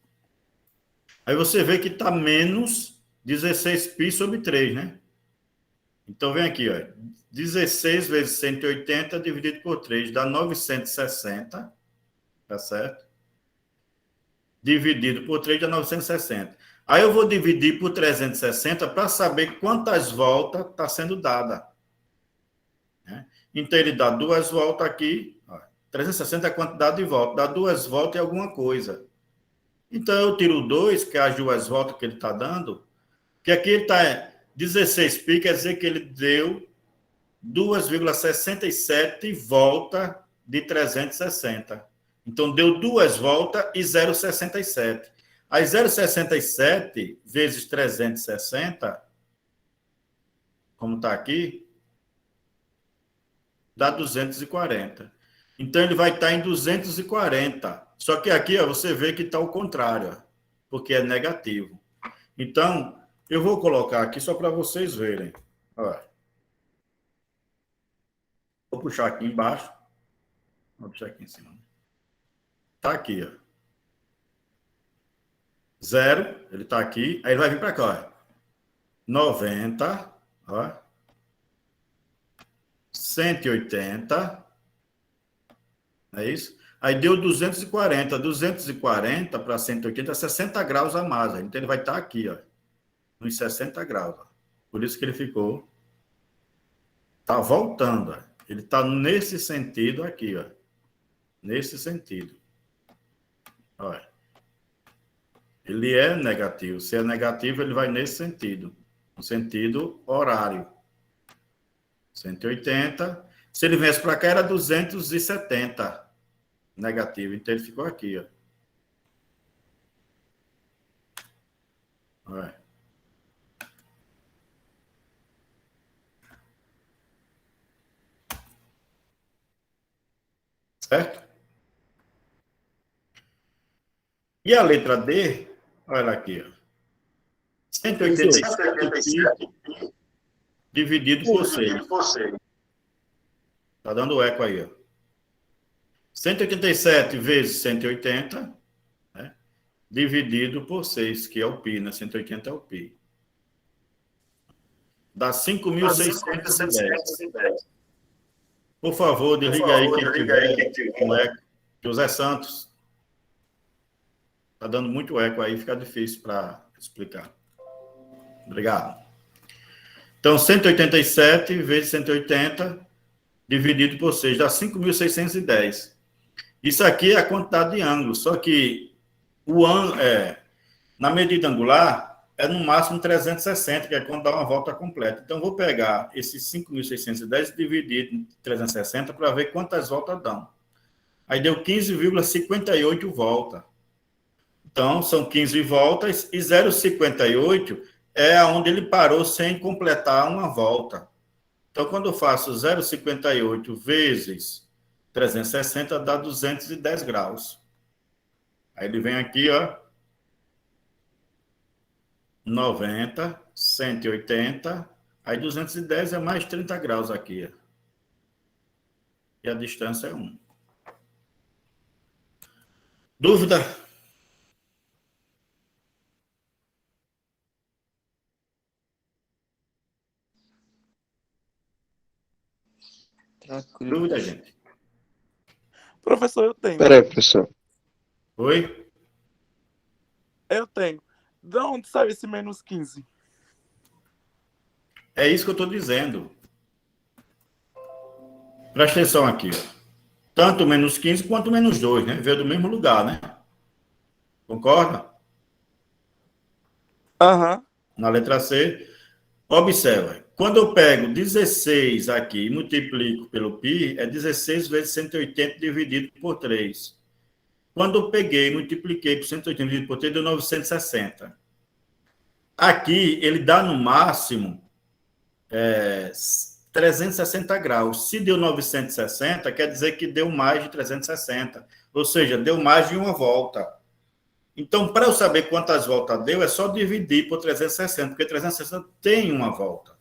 Aí você vê que está menos 16π sobre 3, né? Então, vem aqui, ó. 16 vezes 180 dividido por 3 dá 960, tá certo? Dividido por 3 dá 960. Aí eu vou dividir por 360 para saber quantas voltas está sendo dada. Né? Então, ele dá 2 voltas aqui. Ó. 360 é a quantidade de voltas. Dá 2 voltas e alguma coisa. Então, eu tiro 2, que é as 2 voltas que ele está dando, que aqui ele está 16π, quer dizer que ele deu 2,67 voltas de 360. Então, deu 2 voltas e 0,67. As 0,67 vezes 360, como está aqui, dá 240. Então, ele vai estar em 240. Só que aqui, ó, você vê que está o contrário, ó, porque é negativo. Então, eu vou colocar aqui só para vocês verem. Ó. Vou puxar aqui embaixo. Vou puxar aqui em cima. Está aqui, ó. 0, ele está aqui. Aí ele vai vir para cá, ó. 90, ó. 180. É isso? Aí deu 240. 240 para 180 é 60 graus a mais. Então ele vai estar aqui, ó. Nos 60 graus. Ó. Por isso que ele ficou. Está voltando, ó. Ele está nesse sentido aqui, ó. Nesse sentido. Olha. Ele é negativo. Se é negativo, ele vai nesse sentido. No sentido horário. 180. Se ele viesse para cá, era 270. Negativo. Então, ele ficou aqui, ó. Olha. Certo? E a letra D, olha aqui, ó. 187 dividido por 6. Está dando eco aí, ó. 187 vezes 180, né? Dividido por 6, que é o π, né? 180 é o π. Dá 5.610. Por favor, desliga aí quem tiver com eco. José Santos. Está dando muito eco aí, fica difícil para explicar. Obrigado. Então, 187 vezes 180 dividido por 6 dá 5.610. Isso aqui é a quantidade de ângulos, só que na medida angular é no máximo 360, que é quando dá uma volta completa. Então, vou pegar esses 5.610 e dividir em 360 para ver quantas voltas dão. Aí deu 15,58 voltas. Então, são 15 voltas e 0,58 é onde ele parou sem completar uma volta. Então, quando eu faço 0,58 vezes 360, dá 210 graus. Aí ele vem aqui, ó. 90, 180, aí 210 é mais 30 graus aqui. Ó. E a distância é 1. Dúvida? Tranquilo. Dúvida, gente? Professor, eu tenho. Peraí, professor. Oi? Eu tenho. De onde saiu esse menos 15? É isso que eu estou dizendo. Presta atenção aqui. Ó. Tanto menos 15 quanto menos 2, né? Veio do mesmo lugar, né? Concorda? Aham. Na letra C. Observa. Quando eu pego 16 aqui e multiplico pelo π, é 16 vezes 180 dividido por 3. Quando eu peguei e multipliquei por 180 dividido por 3, deu 960. Aqui, ele dá no máximo 360 graus. Se deu 960, quer dizer que deu mais de 360. Ou seja, deu mais de uma volta. Então, para eu saber quantas voltas deu, é só dividir por 360, porque 360 tem uma volta.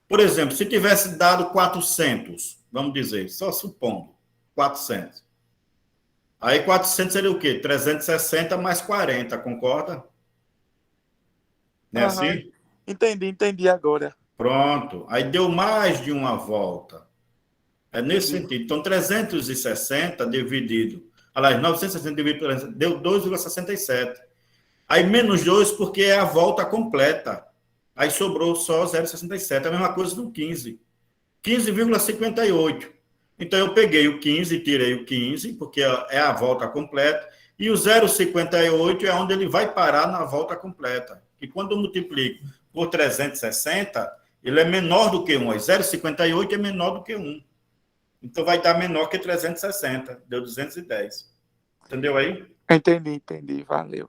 Por exemplo, se tivesse dado 400, vamos dizer, só supondo, 400. Aí 400 seria o quê? 360 mais 40, concorda? Não é assim? Entendi agora. Pronto. Aí deu mais de uma volta. É nesse sentido. Então, 360 dividido... Aliás, 960 dividido por 300 deu 2,67. Aí menos 2 porque é a volta completa. Aí sobrou só 0,67. É a mesma coisa do 15. 15,58. Então, eu peguei o 15 e tirei o 15, porque é a volta completa, e o 0,58 é onde ele vai parar na volta completa. E quando eu multiplico por 360, ele é menor do que 1. 0,58 é menor do que 1. Então, vai dar menor que 360. Deu 210. Entendeu aí? Entendi. Valeu.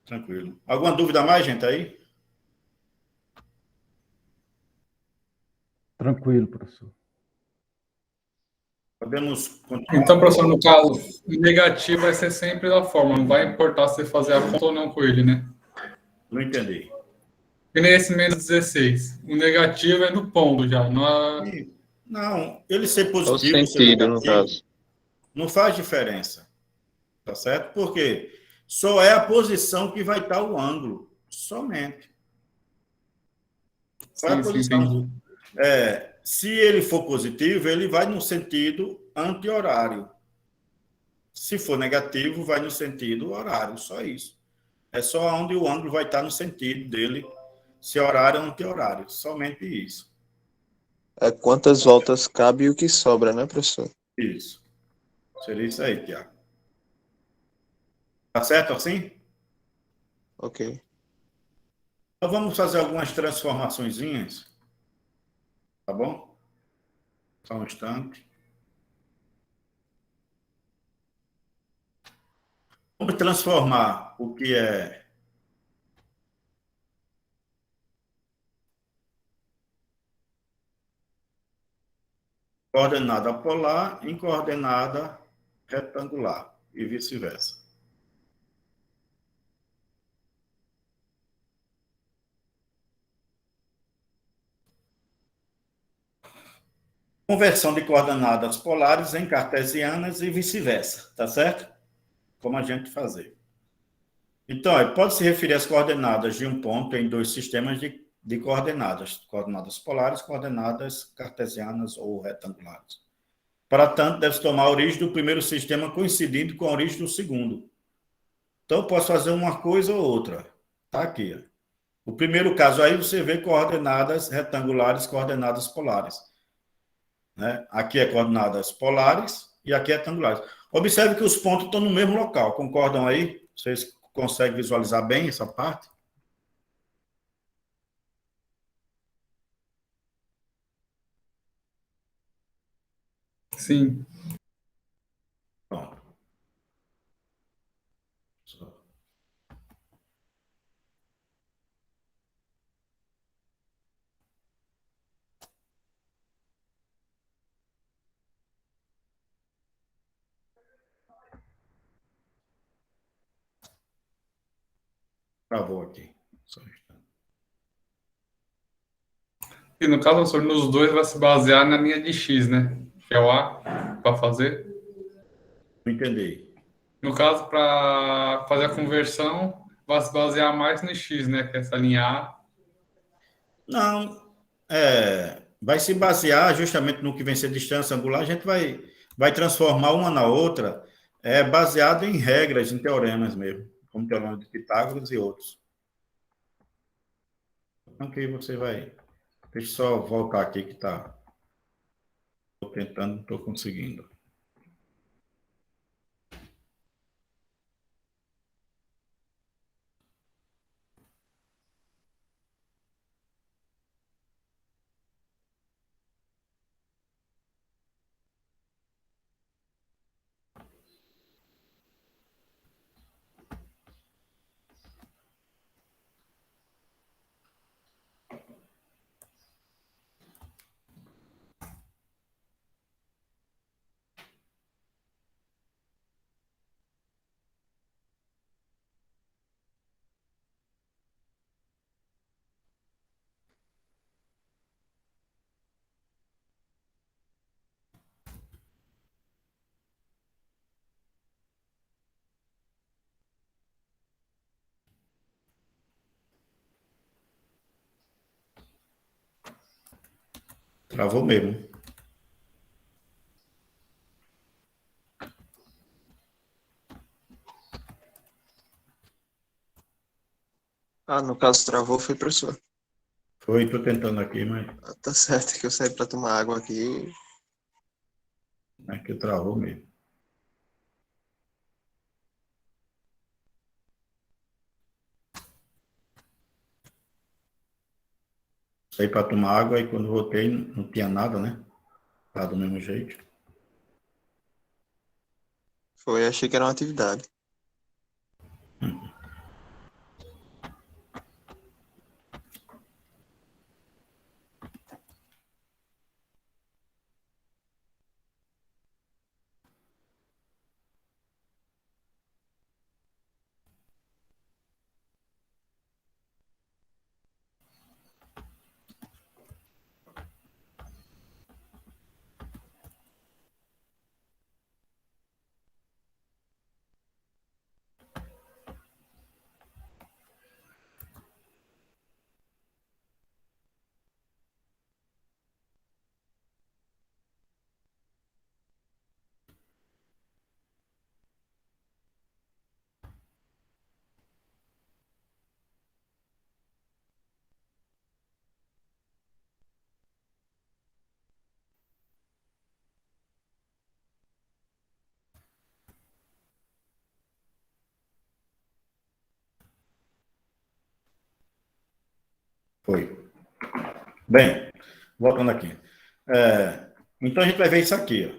Tranquilo. Alguma dúvida a mais, gente, aí? Tranquilo, professor. Podemos continuar. Então, professor, no caso, o negativo vai ser sempre da forma, não vai importar se fazer a conta ou não com ele, né? Não entendi. E nesse menos 16, o negativo é no pondo já, não é... Não, ele ser É o positivo ou ser sentido, no negativo, caso. não faz diferença. Tá certo? Porque só é a posição que vai estar o ângulo. Somente. Só é a Sim, posição. entendi. Se ele for positivo, ele vai no sentido anti-horário. Se for negativo, vai no sentido horário. Só isso. É só onde o ângulo vai estar no sentido dele, se horário ou anti-horário. Somente isso. É quantas voltas cabe e o que sobra, né, professor? Isso. Seria isso aí, Tiago. Tá certo assim? Ok. Então vamos fazer algumas transformaçõezinhas. Tá bom? Só um instante. Vamos transformar o que é coordenada polar em coordenada retangular e vice-versa. Conversão de coordenadas polares em cartesianas e vice-versa, tá certo? Como a gente fazer. Então, pode se referir às coordenadas de um ponto em dois sistemas de coordenadas polares, coordenadas cartesianas ou retangulares. Para tanto, deve-se tomar a origem do primeiro sistema coincidindo com a origem do segundo. Então, eu posso fazer uma coisa ou outra. Tá aqui. Ó. O primeiro caso aí, você vê coordenadas retangulares, coordenadas polares. Né? Aqui é coordenadas polares e aqui é retangulares. Observe que os pontos estão no mesmo local. Concordam aí? Vocês conseguem visualizar bem essa parte? Sim. Pronto. Travou aqui. Só um instante. E no caso, professor, nos dois vai se basear na linha de X, né? Que é o A, para fazer. Não entendi. No caso, para fazer a conversão, vai se basear mais no X, né? Que é essa linha A. Não, vai se basear justamente no que vem ser distância angular, a gente vai transformar uma na outra, baseado em regras, em teoremas mesmo, como o teorema de Pitágoras e outros. Então, que você vai... Deixa eu só voltar aqui que está... Estou tentando, não estou conseguindo. Travou mesmo. Ah, no caso, travou, foi, professor. Foi, tô tentando aqui, mas Ah, tá certo que eu saí para tomar água aqui. é que travou mesmo. Saí para tomar água e quando voltei não tinha nada, né? Tá do mesmo jeito. Foi, achei que era uma atividade. Foi. Bem, voltando aqui. Então a gente vai ver isso aqui, ó.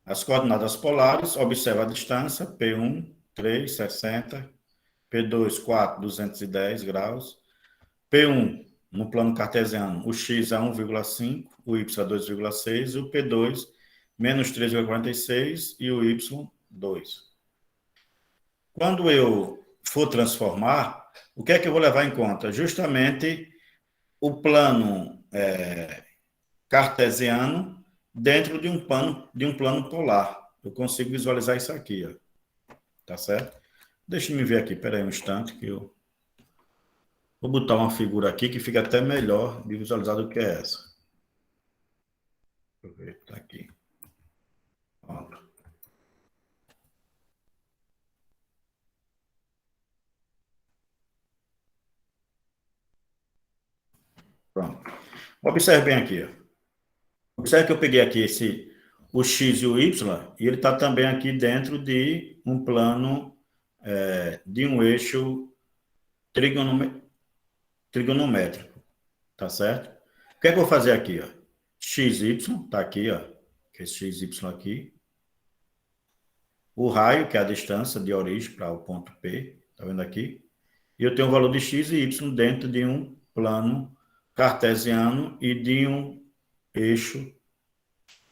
As coordenadas polares, observa a distância, P1, 3, 60, P2, 4, 210 graus, P1, no plano cartesiano, o x é 1,5, o y é 2,6, o P2, menos 3,46 e o y, 2. Quando eu for transformar, o que é que eu vou levar em conta? Justamente o plano cartesiano dentro de um plano polar. Eu consigo visualizar isso aqui, ó. Tá certo? Deixa eu me ver aqui, peraí um instante que eu vou botar uma figura aqui que fica até melhor de visualizar do que é essa. Deixa eu ver, tá aqui. Pronto. Pronto. Observe bem aqui, ó. Observe que eu peguei aqui o x e o y, e ele está também aqui dentro de um plano, de um eixo trigonométrico, tá certo? O que é que eu vou fazer aqui, ó? X, y, tá aqui, ó, que é esse x, y aqui. O raio, que é a distância de origem para o ponto P, tá vendo aqui? E eu tenho o valor de x e y dentro de um plano cartesiano e de um eixo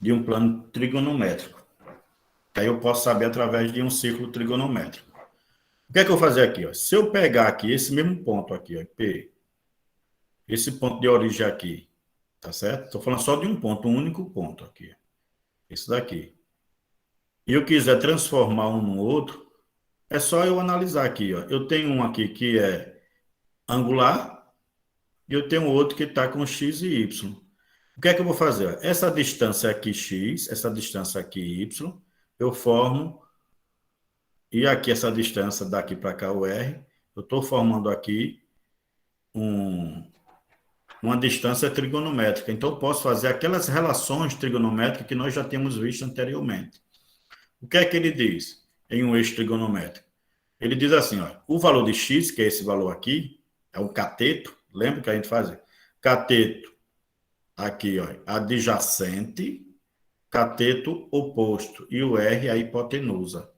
de um plano trigonométrico. Aí eu posso saber através de um círculo trigonométrico. O que é que eu vou fazer aqui? Ó? Se eu pegar aqui esse mesmo ponto aqui, ó, P, esse ponto de origem aqui, tá certo? Estou falando só de um ponto, um único ponto aqui. Esse daqui. E eu quiser transformar um no outro, é só eu analisar aqui. Ó. Eu tenho um aqui que é angular e eu tenho outro que está com x e y. O que é que eu vou fazer? Essa distância aqui x, essa distância aqui y, eu formo, e aqui essa distância daqui para cá, o r, eu estou formando aqui uma distância trigonométrica. Então, eu posso fazer aquelas relações trigonométricas que nós já temos visto anteriormente. O que é que ele diz em um eixo trigonométrico? Ele diz assim, ó, o valor de x, que é esse valor aqui, é um cateto, lembra que a gente faz? Cateto, aqui, ó, adjacente, cateto oposto, e o R é a hipotenusa.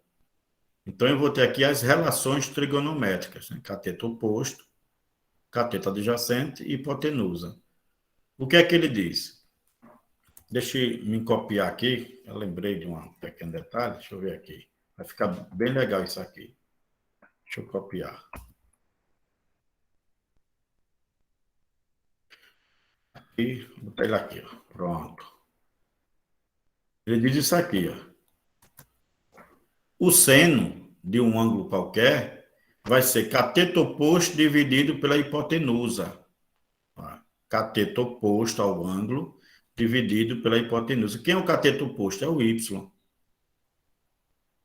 Então, eu vou ter aqui as relações trigonométricas, né? Cateto oposto, cateto adjacente e hipotenusa. O que é que ele diz? Deixa eu me copiar aqui, eu lembrei de um pequeno detalhe, deixa eu ver aqui. Vai ficar bem legal isso aqui. Deixa eu copiar. E botei ele aqui, ó. Pronto. Ele diz isso aqui, ó. O seno de um ângulo qualquer vai ser cateto oposto dividido pela hipotenusa. cateto oposto ao ângulo, dividido pela hipotenusa. Quem é o cateto oposto? É o y.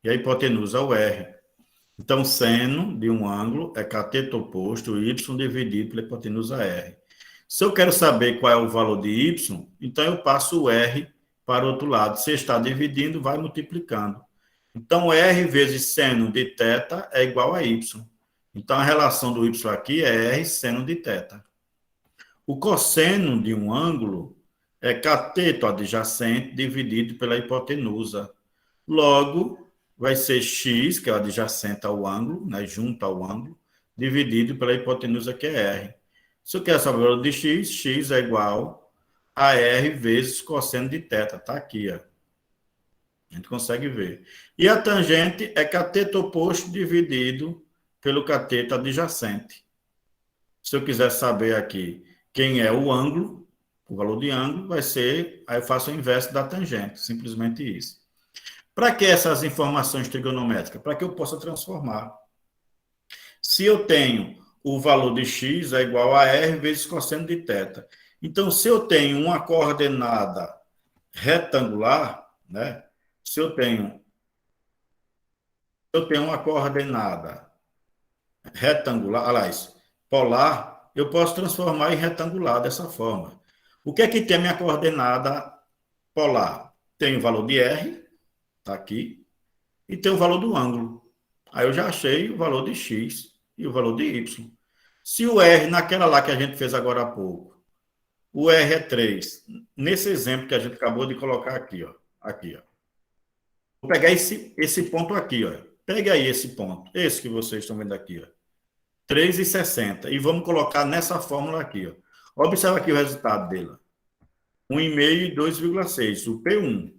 E a hipotenusa é o r. Então, seno de um ângulo é cateto oposto, y dividido pela hipotenusa r. Se eu quero saber qual é o valor de y, então eu passo o r para o outro lado. Se está dividindo, vai multiplicando. Então, r vezes seno de θ é igual a y. Então, a relação do y aqui é r seno de θ. O cosseno de um ângulo é cateto adjacente dividido pela hipotenusa. Logo, vai ser x, que é adjacente ao ângulo, né, junto ao ângulo, dividido pela hipotenusa, que é r. Se eu quero saber o valor de x, x é igual a r vezes cosseno de θ. Está aqui, ó. A gente consegue ver. E a tangente é cateto oposto dividido pelo cateto adjacente. Se eu quiser saber aqui quem é o ângulo, o valor de ângulo, vai ser, aí eu faço o inverso da tangente, simplesmente isso. Para que essas informações trigonométricas? Para que eu possa transformar. Se eu tenho o valor de x é igual a r vezes cosseno de θ. Então, se eu tenho uma coordenada retangular, né? Se eu tenho uma coordenada retangular, aliás, polar, eu posso transformar em retangular dessa forma. O que é que tem a minha coordenada polar? Tem o valor de r, está aqui, e tem o valor do ângulo. Aí eu já achei o valor de x e o valor de y. Se o r, naquela lá que a gente fez agora há pouco, o r é 3, nesse exemplo que a gente acabou de colocar aqui, ó. Aqui, ó. Vou pegar esse ponto aqui, ó. Pega aí esse ponto, esse que vocês estão vendo aqui, ó. 3,60. E vamos colocar nessa fórmula aqui, ó. Observa aqui o resultado dele. 1,5 e 2,6, o P1.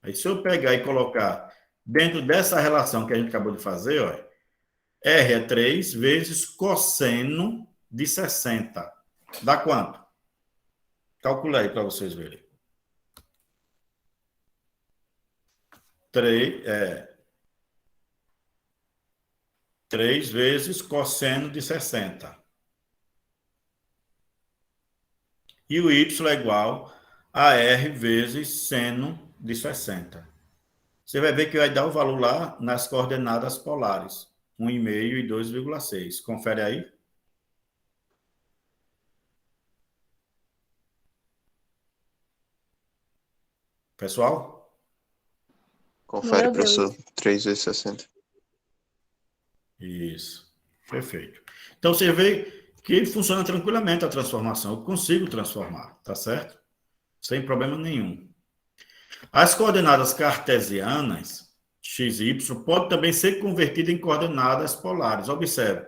Aí se eu pegar e colocar dentro dessa relação que a gente acabou de fazer, ó, R é 3 vezes cosseno de 60. Dá quanto? Calcula aí para vocês verem. 3 vezes cosseno de 60. E o y é igual a r vezes seno de 60. Você vai ver que vai dar o valor lá nas coordenadas polares. 1,5 e 2,6. Confere aí. Pessoal? Confere, professor. 3 vezes 60. Isso. Perfeito. Então, você vê que funciona tranquilamente a transformação. Eu consigo transformar, tá certo? Sem problema nenhum. As coordenadas cartesianas, x e y, podem também ser convertidas em coordenadas polares. Observe,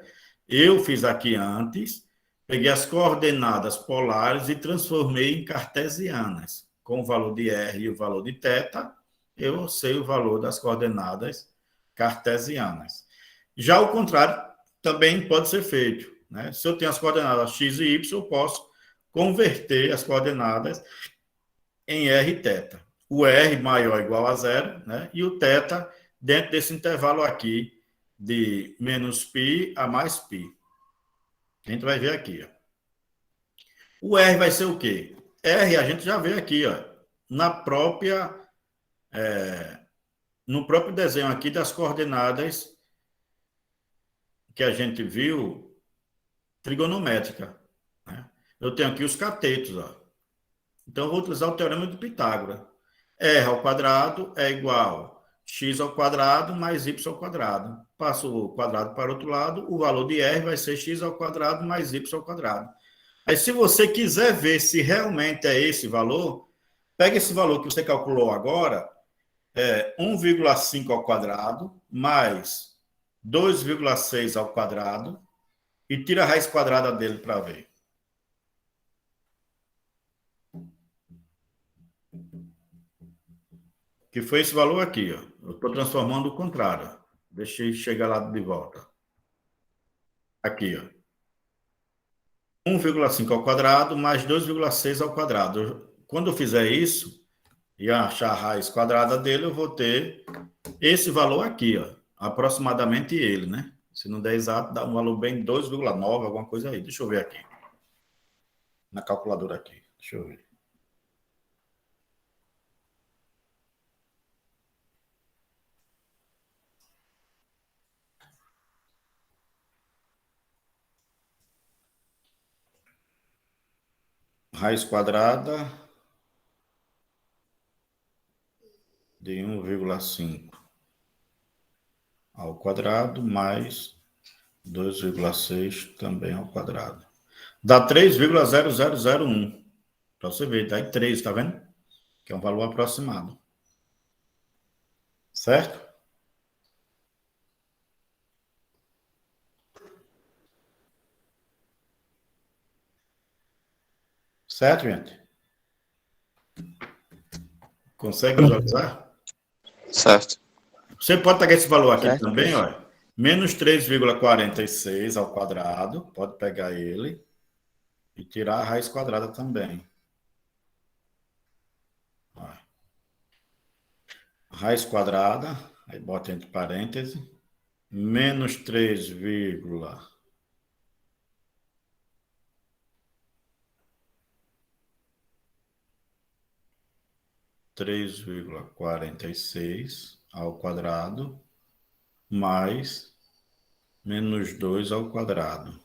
eu fiz aqui antes, peguei as coordenadas polares e transformei em cartesianas. Com o valor de r e o valor de θ, eu sei o valor das coordenadas cartesianas. Já o contrário também pode ser feito, né? Se eu tenho as coordenadas x e y, eu posso converter as coordenadas em r e θ. O r maior ou igual a zero, né? E o θ dentro desse intervalo aqui de menos π a mais π. A gente vai ver aqui, ó. O r vai ser o quê? R a gente já vê aqui, ó, no próprio desenho aqui das coordenadas que a gente viu trigonométrica, né? Eu tenho aqui os catetos, ó. Então, eu vou utilizar o teorema de Pitágoras. R ao quadrado é igual a x ao quadrado mais y ao quadrado. Passo o quadrado para o outro lado, o valor de R vai ser x ao quadrado mais y ao quadrado. Aí, se você quiser ver se realmente é esse valor, pega esse valor que você calculou agora, 1,5 ao quadrado mais 2,6 ao quadrado, e tira a raiz quadrada dele para ver. Que foi esse valor aqui, ó. Eu estou transformando o contrário. Deixa eu chegar lá de volta. Aqui, ó. 1,5 ao quadrado mais 2,6 ao quadrado. Quando eu fizer isso, e achar a raiz quadrada dele, eu vou ter esse valor aqui, ó. Aproximadamente ele, né? Se não der exato, dá um valor bem 2,9, alguma coisa aí. Deixa eu ver aqui. na calculadora aqui. Deixa eu ver. Raiz quadrada de 1,5 ao quadrado mais 2,6 também ao quadrado. Dá 3,0001. Para você ver, dá 3, tá vendo? Que é um valor aproximado. Certo? Certo, gente? Consegue visualizar? Certo. Você pode pegar esse valor aqui Certo, também, professor. olha. Menos 3,46 ao quadrado. Pode pegar ele e tirar a raiz quadrada também. Olha. Raiz quadrada, aí bota entre parênteses, menos 3,46 ao quadrado, mais menos 2 ao quadrado.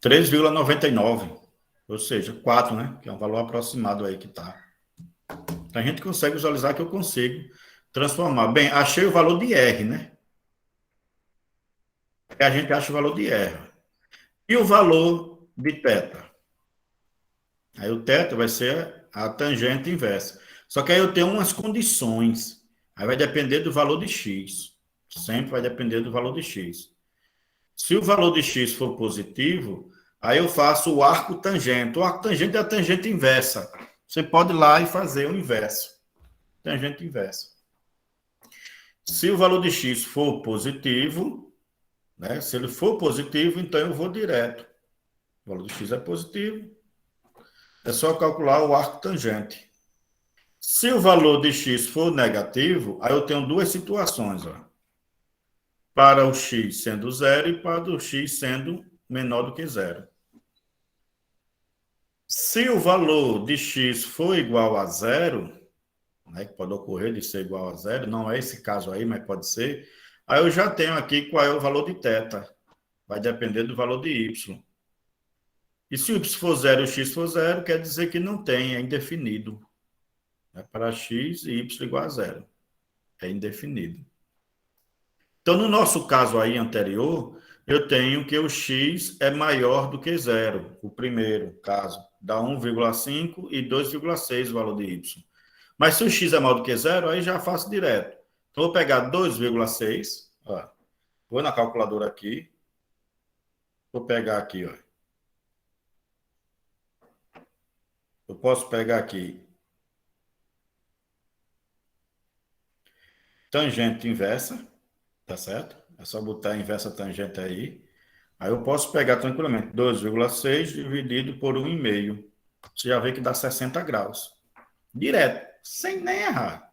R$ 3,99, ou seja, 4, né? Que é um valor aproximado aí que tá. A gente consegue visualizar que eu consigo transformar. Bem, achei o valor de R, né? A gente acha o valor de R. E o valor de θ? Aí o θ vai ser a tangente inversa. Só que aí eu tenho umas condições. Aí vai depender do valor de x. Sempre vai depender do valor de x. Se o valor de x for positivo, aí eu faço o arco tangente. O arco tangente é a tangente inversa. Você pode ir lá e fazer o inverso. Tangente inversa. Se o valor de x for positivo, né? Se ele for positivo, então eu vou direto. O valor de x é positivo. É só calcular o arco tangente. Se o valor de x for negativo, aí eu tenho duas situações. Ó. Para o x sendo zero e para o x sendo menor do que zero. Se o valor de x for igual a zero, né, que pode ocorrer de ser igual a zero, não é esse caso aí, mas pode ser, aí eu já tenho aqui qual é o valor de θ. Vai depender do valor de y. E se o y for zero e o x for zero, quer dizer que não tem, é indefinido. É para x e y igual a zero. É indefinido. Então, no nosso caso aí anterior, eu tenho que o x é maior do que zero. O primeiro caso, dá 1,5 e 2,6 o valor de y. Mas se o x é maior do que zero, aí já faço direto. Então, vou pegar 2,6. Vou na calculadora aqui. Vou pegar aqui, ó. Eu posso pegar aqui tangente inversa, tá certo? É só botar a inversa tangente aí. Aí eu posso pegar tranquilamente 2,6 dividido por 1,5. Você já vê que dá 60 graus. Direto, sem nem errar.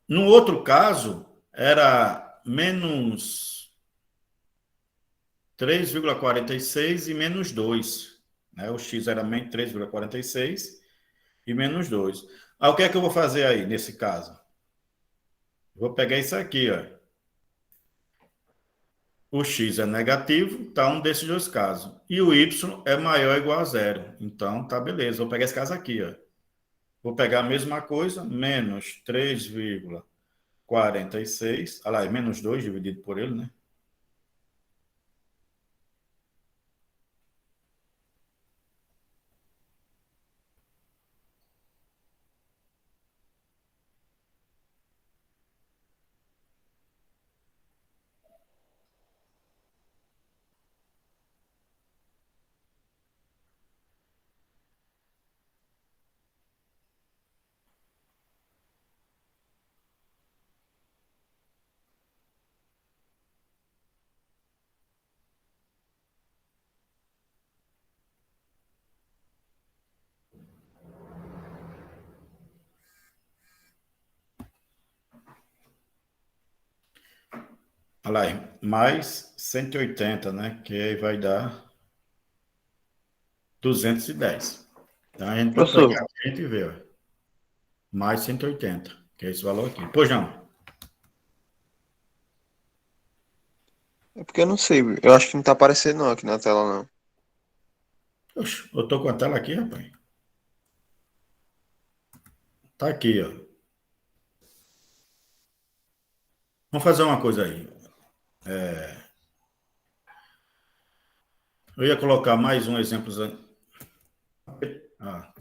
No outro caso, era menos 3,46 e menos 2. Né? O x era menos 3,46 e menos 2. Aí o que é que eu vou fazer aí, nesse caso? Vou pegar isso aqui, ó. O x é negativo, tá um desses dois casos. E o y é maior ou igual a zero. Então, tá beleza. Vou pegar esse caso aqui, ó. Vou pegar a mesma coisa, menos 3,46. Aliás, menos 2 dividido por ele, né? Olha lá, mais 180, né? Que aí vai dar 210. Então a gente pode Professor. pegar aqui, a gente vê, ó. Mais 180, que é esse valor aqui. Pois não. É porque eu não sei, eu acho que não tá aparecendo não aqui na tela, não. Oxe, eu tô com a tela aqui, rapaz. Tá aqui, ó. Vamos fazer uma coisa aí. Eu ia colocar mais um exemplo. Ah.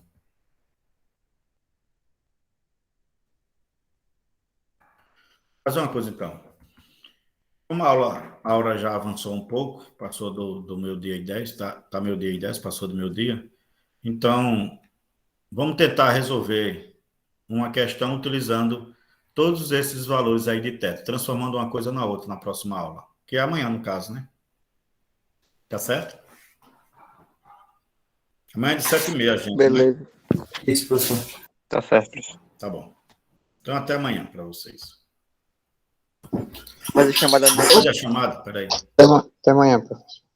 Fazer uma coisa, então. Como a aula já avançou um pouco, passou do meu dia e 10, tá meu dia e 10, passou do meu dia. Então, vamos tentar resolver uma questão utilizando todos esses valores aí de teto, transformando uma coisa na outra na próxima aula, que é amanhã, no caso, né? Tá certo? Amanhã é de 7h30, gente. Beleza. Né? Isso, professor. Tá certo, professor. Tá bom. Então, até amanhã para vocês. Fazer chamada. Pode a chamada? Peraí. Até amanhã, professor.